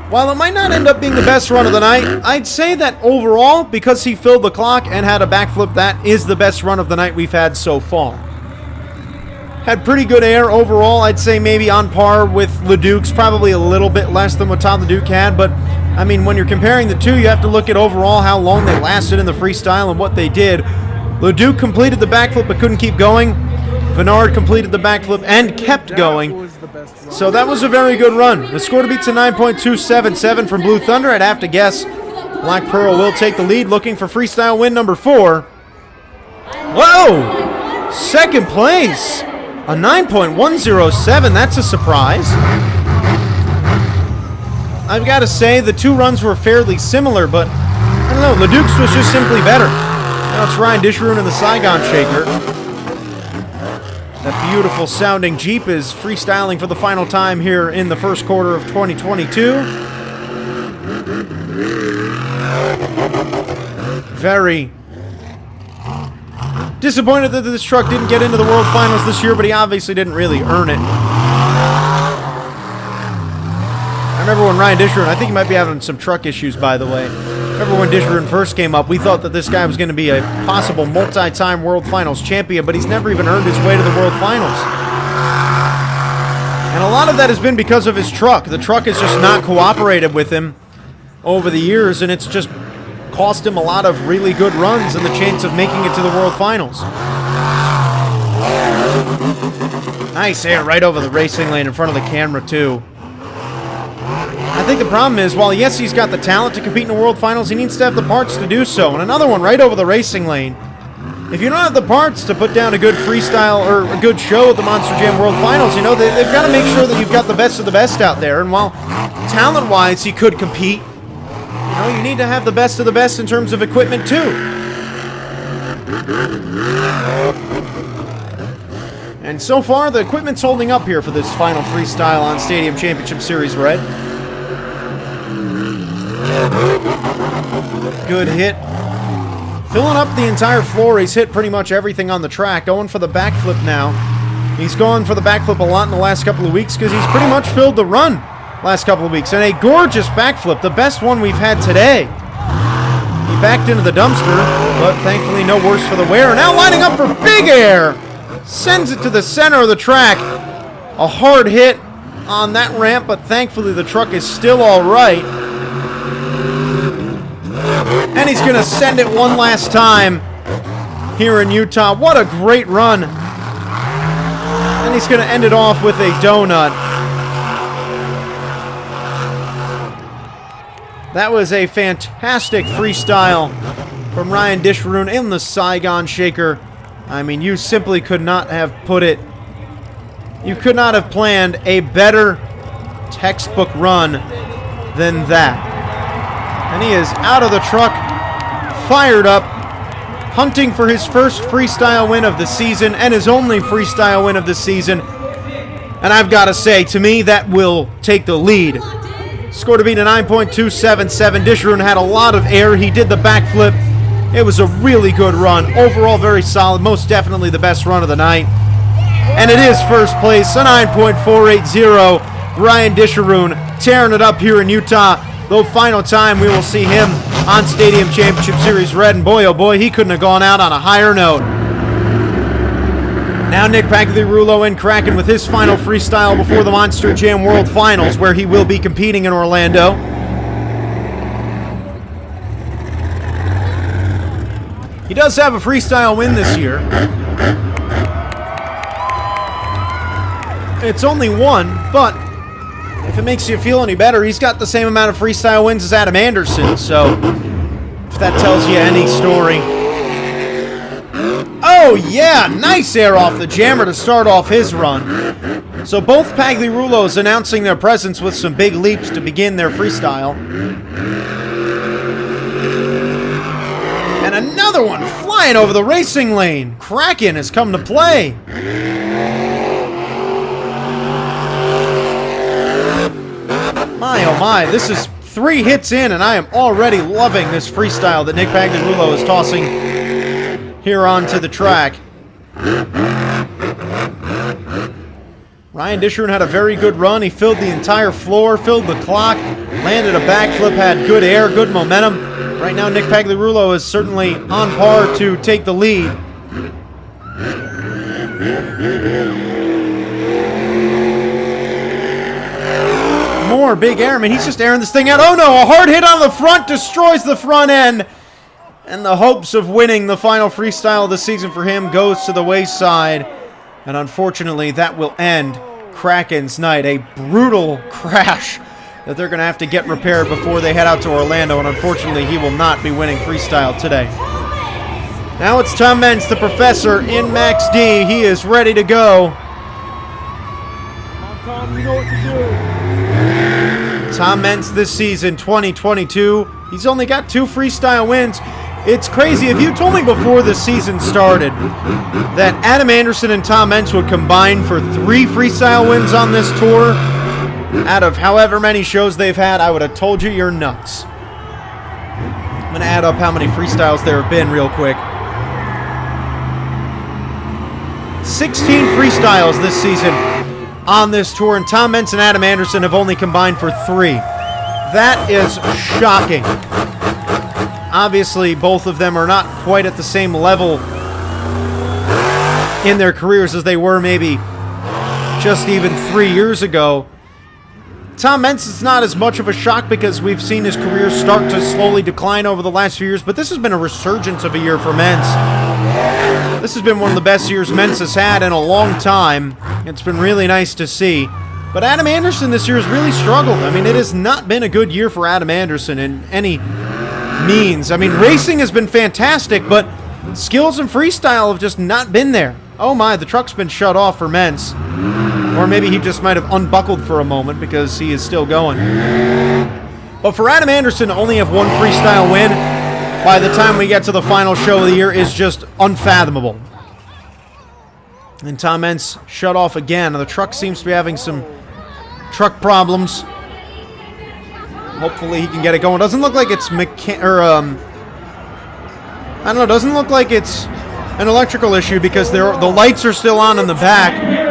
while it might not end up being the best run of the night, I'd say that overall, because he filled the clock and had a backflip, that is the best run of the night we've had so far. Had pretty good air overall. I'd say maybe on par with LeDuc's, probably a little bit less than what Tom LeDuc had. But, I mean, when you're comparing the two, you have to look at overall how long they lasted in the freestyle and what they did. LeDuc completed the backflip but couldn't keep going. Venard completed the backflip and kept going. So that was a very good run. The score to beat's a 9.277 from Blue Thunder. I'd have to guess Black Pearl will take the lead, looking for freestyle win number 4. Whoa! Second place! A 9.107. That's a surprise. I've got to say, the two runs were fairly similar, but I don't know. LeDuc's was just simply better. Now it's Ryan Disharoon in the Saigon Shaker. That beautiful sounding Jeep is freestyling for the final time here in the first quarter of 2022. Very disappointed that this truck didn't get into the World Finals this year, but he obviously didn't really earn it. I remember when Ryan Disharoon, I think he might be having some truck issues, by the way. I remember when Disharoon first came up, we thought that this guy was going to be a possible multi-time World Finals champion, but he's never even earned his way to the World Finals. And a lot of that has been because of his truck. The truck has just not cooperated with him over the years, and it's just cost him a lot of really good runs and the chance of making it to the World Finals. Nice air right over the racing lane in front of the camera, too. I think the problem is, while yes, he's got the talent to compete in the World Finals, he needs to have the parts to do so. And another one right over the racing lane. If you don't have the parts to put down a good freestyle or a good show at the Monster Jam World Finals, you know, they've got to make sure that you've got the best of the best out there. And while talent-wise he could compete, you know, you need to have the best of the best in terms of equipment, too. And so far, the equipment's holding up here for this final freestyle on Stadium Championship Series Red. Good hit. Filling up the entire floor. He's hit pretty much everything on the track. Going for the backflip now. He's going for the backflip a lot in the last couple of weeks because he's pretty much filled the run last couple of weeks. And a gorgeous backflip, the best one we've had today. He backed into the dumpster, but thankfully no worse for the wear. Now lining up for big air. Sends it to the center of the track. A hard hit on that ramp, but thankfully the truck is still all right. And he's going to send it one last time here in Utah. What a great run. And he's going to end it off with a donut. That was a fantastic freestyle from Ryan Disharoon in the Saigon Shaker. I mean, you simply could not have put it. You could not have planned a better textbook run than that. And he is out of the truck, fired up, hunting for his first freestyle win of the season and his only freestyle win of the season. And I've got to say, to me, that will take the lead. Score to beat a 9.277. Disharoon had a lot of air. He did the backflip. It was a really good run. Overall, very solid. Most definitely the best run of the night. And it is first place, a 9.480. Ryan Disharoon tearing it up here in Utah. Though final time we will see him on Stadium Championship Series Red. And boy, oh boy, he couldn't have gone out on a higher note. Now Nick Pagliarulo in cracking with his final freestyle before the Monster Jam World Finals, where he will be competing in Orlando. He does have a freestyle win this year. It's only one, but if it makes you feel any better, he's got the same amount of freestyle wins as Adam Anderson, so if that tells you any story. Oh yeah, nice air off the jammer to start off his run. So both Pagliarulos announcing their presence with some big leaps to begin their freestyle. And another one flying over the racing lane. Kraken has come to play. My oh my, this is 3 hits in and I am already loving this freestyle that Nick Pagliarulo is tossing here onto the track. Ryan Disharoon had a very good run. He filled the entire floor, filled the clock, landed a backflip, had good air, good momentum. Right now Nick Pagliarulo is certainly on par to take the lead. more big airmen. He's just airing this thing out. Oh no, a hard hit on the front destroys the front end. And the hopes of winning the final freestyle of the season for him goes to the wayside. And unfortunately, that will end Kraken's night. A brutal crash that they're going to have to get repaired before they head out to Orlando. And unfortunately, he will not be winning freestyle today. Now it's Tom Meents, the professor, in Max D. He is ready to go. Tom, you know what to do. Tom Meents this season, 2022. He's only got 2 freestyle wins. It's crazy. If you told me before the season started that Adam Anderson and Tom Meents would combine for 3 freestyle wins on this tour out of however many shows they've had, I would have told you you're nuts. I'm going to add up how many freestyles there have been real quick. 16 freestyles this season on this tour, and Tom Meents and Adam Anderson have only combined for 3. That is shocking. Obviously, both of them are not quite at the same level in their careers as they were maybe just even 3 years ago. Tom Meents is not as much of a shock because we've seen his career start to slowly decline over the last few years, but this has been a resurgence of a year for Meents. This has been one of the best years Meents has had in a long time. It's been really nice to see. But Adam Anderson this year has really struggled. I mean, it has not been a good year for Adam Anderson in any means. I mean, racing has been fantastic, but skills and freestyle have just not been there. Oh my, the truck's been shut off for Meents. Or maybe he just might have unbuckled for a moment because he is still going. But for Adam Anderson to only have 1 freestyle win by the time we get to the final show of the year is just unfathomable. And Tom Meents shut off again. The truck seems to be having some truck problems. Hopefully he can get it going. Doesn't look like it's I don't know, doesn't look like it's an electrical issue because the lights are still on in the back.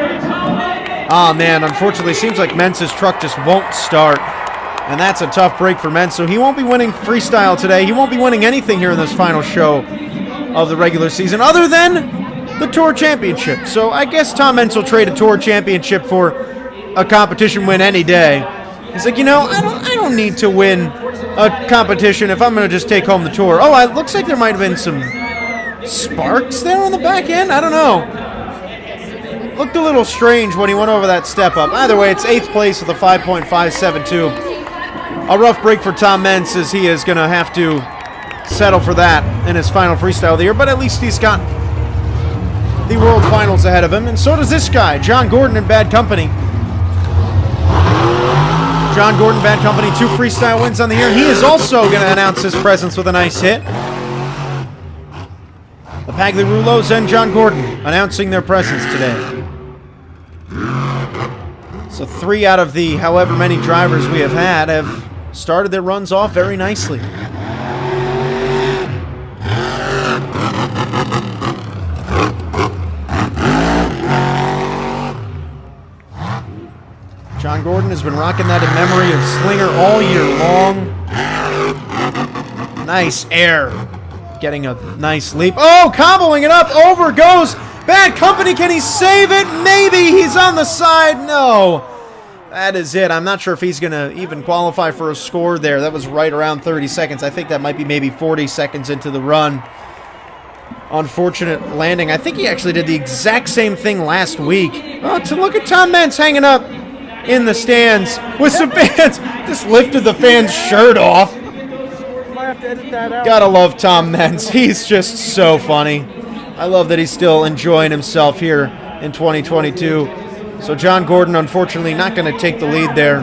Oh man, unfortunately seems like Meents' truck just won't start. And that's a tough break for Meents, so he won't be winning freestyle today. He won't be winning anything here in this final show of the regular season other than the Tour Championship. So I guess Tom Meents will trade a Tour Championship for a competition win any day. He's like, you know, I don't need to win a competition if I'm going to just take home the Tour. Oh, it looks like there might have been some sparks there on the back end. I don't know. Looked a little strange when he went over that step up. Either way, it's 8th place with a 5.572. A rough break for Tom Meents as he is going to have to settle for that in his final freestyle of the year, but at least he's got the World Finals ahead of him, and so does this guy, John Gordon in Bad Company. John Gordon, Bad Company, 2 freestyle wins on the year. He is also going to announce his presence with a nice hit. The Pagliarulos and John Gordon announcing their presence today. So 3 out of the however many drivers we have had have started their runs off very nicely. John Gordon has been rocking that in memory of Slinger all year long. Nice air. Getting a nice leap. Oh, comboing it up. Over goes Bad Company. Can he save it? Maybe. He's on the side. No. That is it. I'm not sure if he's going to even qualify for a score there. That was right around 30 seconds. I think that might be maybe 40 seconds into the run. Unfortunate landing. I think he actually did the exact same thing last week. Oh, to look at Tom Meents hanging up in the stands with some fans. Just lifted the fan's shirt off. Might have to edit that out. Gotta love Tom Meents. He's just so funny. I love that he's still enjoying himself here in 2022. So John Gordon, unfortunately, not going to take the lead there.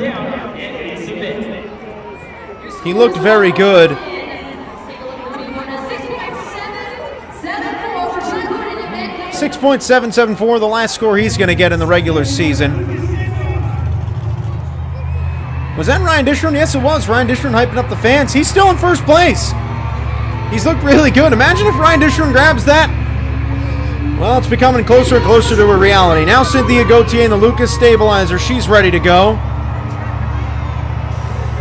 He looked very good. 6.774, the last score he's going to get in the regular season. Was that Ryan Dishron? Yes, it was. Ryan Dishron hyping up the fans. He's still in first place. He's looked really good. Imagine if Ryan Dishron grabs that. Well, it's becoming closer and closer to a reality. Now Cynthia Gauthier in the Lucas Stabilizer. She's ready to go.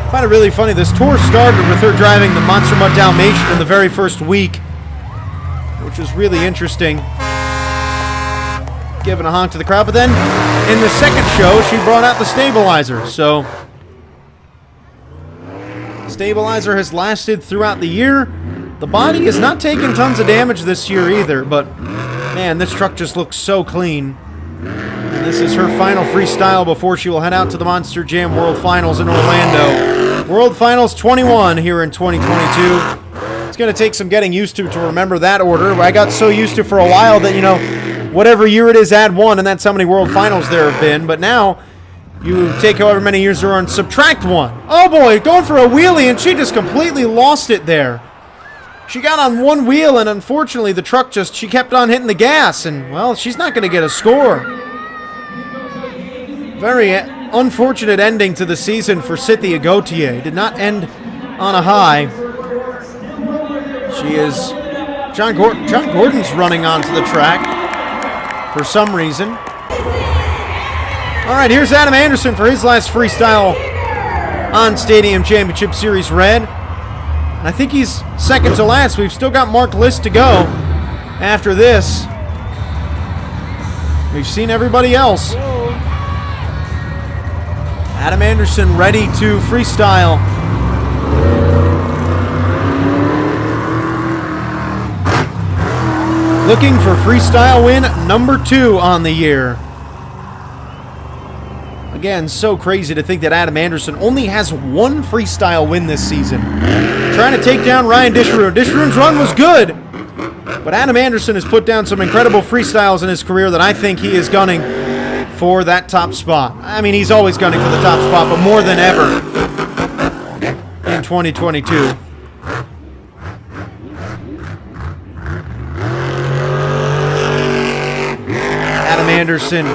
I find it really funny. This tour started with her driving the Monster Mud Dalmatian in the very first week, which is really interesting. Giving a honk to the crowd. But then in the second show, she brought out the Stabilizer. So Stabilizer has lasted throughout the year. The body has not taken tons of damage this year either, but man, this truck just looks so clean. And this is her final freestyle before she will head out to the Monster Jam World Finals in Orlando. World Finals 21 here in 2022. It's going to take some getting used to remember that order. I got so used to for a while that, you know, whatever year it is, add one, and that's how many World Finals there have been. But now, you take however many years there are and subtract one. Oh boy, going for a wheelie, and she just completely lost it there. She got on one wheel, and unfortunately the truck she kept on hitting the gas, and, well, she's not going to get a score. Very unfortunate ending to the season for Cynthia Gauthier. Did not end on a high. She is... John Gordon's running onto the track for some reason. All right, here's Adam Anderson for his last freestyle on Stadium Championship Series Red. And I think he's second to last. We've still got Mark List to go after this. We've seen everybody else. Adam Anderson ready to freestyle. Looking for freestyle win number 2 on the year. Again, so crazy to think that Adam Anderson only has one freestyle win this season. Trying to take down Ryan Disharoon. Disharoon's run was good, but Adam Anderson has put down some incredible freestyles in his career that I think he is gunning for that top spot. I mean, he's always gunning for the top spot, but more than ever in 2022. Adam Anderson,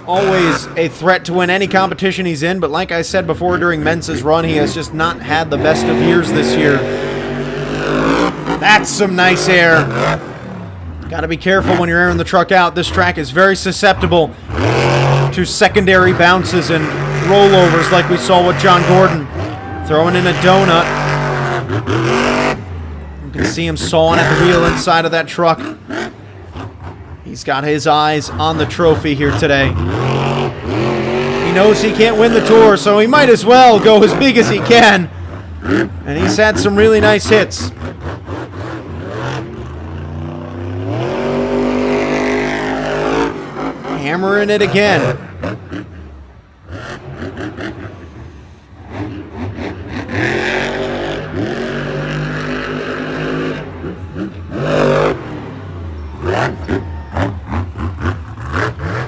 always a threat to win any competition he's in, but like I said before during Mensa's run, he has just not had the best of years this year. That's some nice air. Got to be careful when you're airing the truck out. This track is very susceptible to secondary bounces and rollovers like we saw with John Gordon. Throwing in a donut. You can see him sawing at the wheel inside of that truck. He's got his eyes on the trophy here today. He knows he can't win the tour, so he might as well go as big as he can. And he's had some really nice hits. Hammering it again.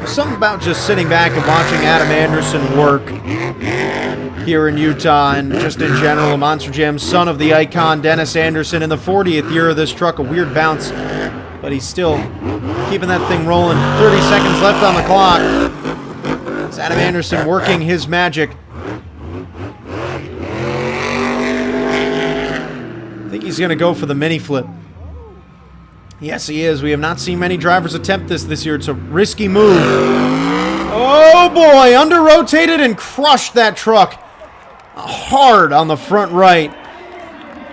Something about just sitting back and watching Adam Anderson work here in Utah and just in general. Monster Jam, son of the icon Dennis Anderson in the 40th year of this truck. A weird bounce, but he's still keeping that thing rolling. 30 seconds left on the clock. It's Adam Anderson working his magic. I think he's going to go for the mini flip. Yes, he is. We have not seen many drivers attempt this year. It's a risky move. Oh, boy. Under-rotated and crushed that truck hard on the front right.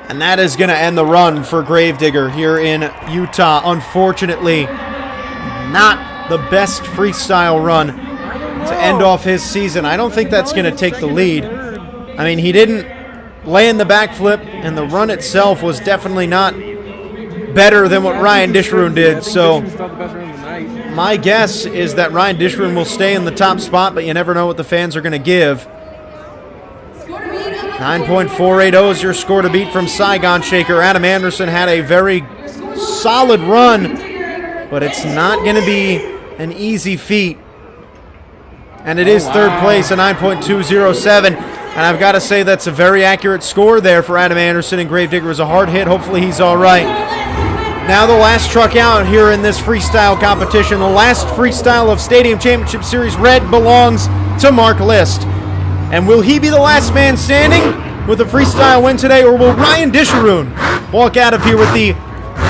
And that is going to end the run for Gravedigger here in Utah. Unfortunately, not the best freestyle run to end off his season. I don't think that's going to take the lead. I mean, he didn't land the backflip, and the run itself was definitely not better than what Ryan Disharoon did. So my guess is that Ryan Disharoon will stay in the top spot, but you never know what the fans are going to give. 9.480 is your score to beat from Saigon Shaker. Adam Anderson had a very solid run, but it's not going to be an easy feat. And it is third place, a 9.207. And I've got to say that's a very accurate score there for Adam Anderson, and Gravedigger was a hard hit. Hopefully he's all right. Now the last truck out here in this freestyle competition. The last freestyle of Stadium Championship Series Red belongs to Mark List. And will he be the last man standing with a freestyle win today, or will Ryan Disharoon walk out of here with the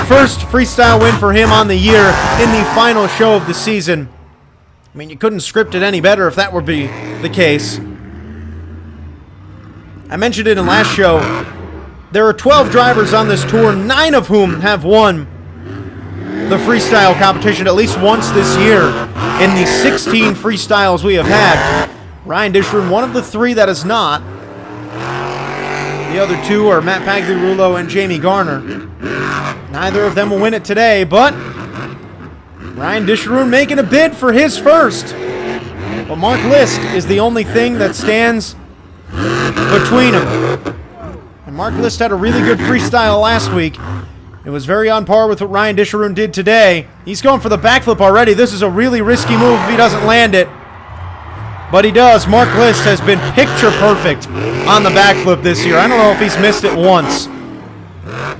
first freestyle win for him on the year in the final show of the season? I mean, you couldn't script it any better if that were be the case. I mentioned it in last show. There are 12 drivers on this tour, 9 of whom have won the freestyle competition at least once this year. In the 16 freestyles we have had, Ryan Disharoon, one of the 3 that has not. The other two are Matt Pagliarulo and Jamie Garner. Neither of them will win it today, but Ryan Disharoon making a bid for his first. But Mark List is the only thing that stands between them. And Mark List had a really good freestyle last week. It was very on par with what Ryan Disharoon did today. He's going for the backflip already. This is a really risky move if he doesn't land it. But he does. Mark List has been picture perfect on the backflip this year. I don't know if he's missed it once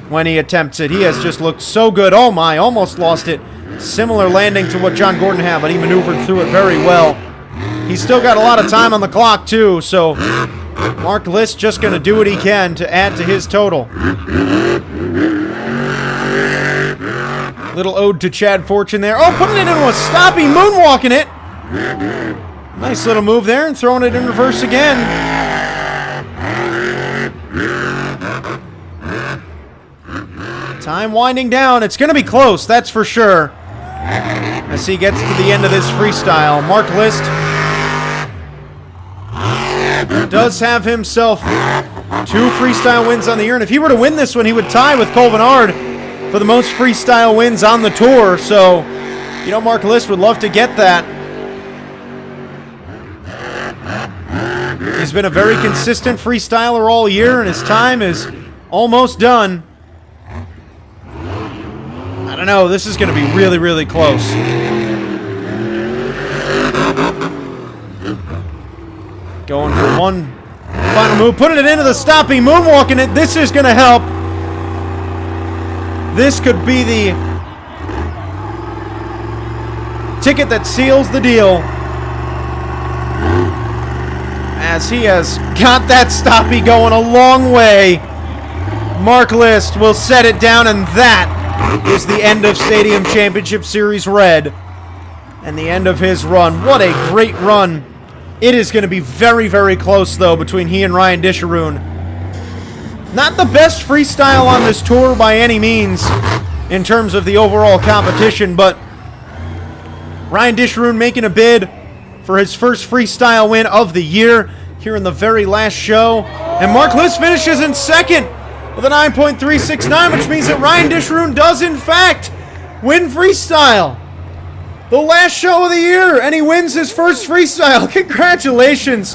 when he attempts it. He has just looked so good. Oh my, almost lost it. Similar landing to what John Gordon had, but he maneuvered through it very well. He's still got a lot of time on the clock too, so Mark List just going to do what he can to add to his total. Little ode to Chad Fortune there. Oh, putting it into a stoppy, moonwalking it. Nice little move there and throwing it in reverse again. Time winding down. It's going to be close, that's for sure. As he gets to the end of this freestyle, Mark List does have himself 2 freestyle wins on the year. And if he were to win this one, he would tie with Cole Bernard for the most freestyle wins on the tour. So, you know, Mark List would love to get that. He's been a very consistent freestyler all year, and his time is almost done. I don't know, this is going to be really, really close. Going for one final move, putting it into the stopping, moonwalking it. This is going to help. This could be the ticket that seals the deal, as he has got that stoppy going a long way. Mark List will set it down, and that is the end of Stadium Championship Series Red and the end of his run. What a great run. It is going to be very, very close, though, between he and Ryan Disharoon. Not the best freestyle on this tour by any means in terms of the overall competition, but Ryan Disharoon making a bid for his first freestyle win of the year here in the very last show. And Mark List finishes in second with a 9.369, which means that Ryan Disharoon does, in fact, win freestyle. The last show of the year, and he wins his first freestyle. Congratulations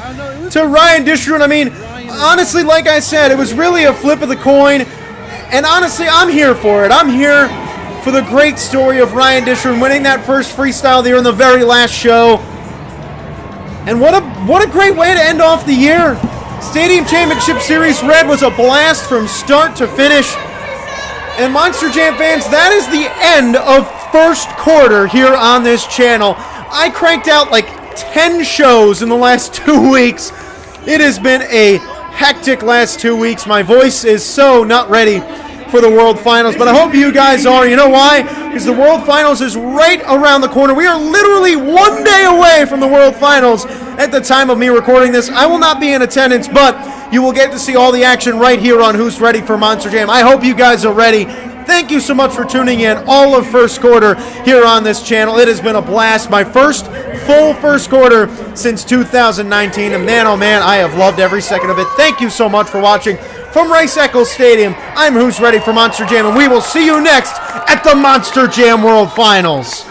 to Ryan Disharoon. I mean, honestly, like I said, it was really a flip of the coin. And honestly, I'm here for it. I'm here for the great story of Ryan Disharoon winning that first freestyle of the year in the very last show. And what a great way to end off the year. Stadium Championship Series Red was a blast from start to finish. And Monster Jam fans, that is the end of first quarter here on this channel. I cranked out like 10 shows in the last 2 weeks. It has been a hectic last 2 weeks. My voice is so not ready for the World Finals, but I hope you guys are. You know why? Because the World Finals is right around the corner. We are literally 1 day away from the World Finals at the time of me recording this. I will not be in attendance, but you will get to see all the action right here on Who's Ready for Monster Jam. I hope you guys are ready. Thank you so much for tuning in all of first quarter here on this channel. It has been a blast. My first full first quarter since 2019. And man, oh man, I have loved every second of it. Thank you so much for watching. From Rice Eccles Stadium, I'm Who's Ready for Monster Jam, and we will see you next at the Monster Jam World Finals.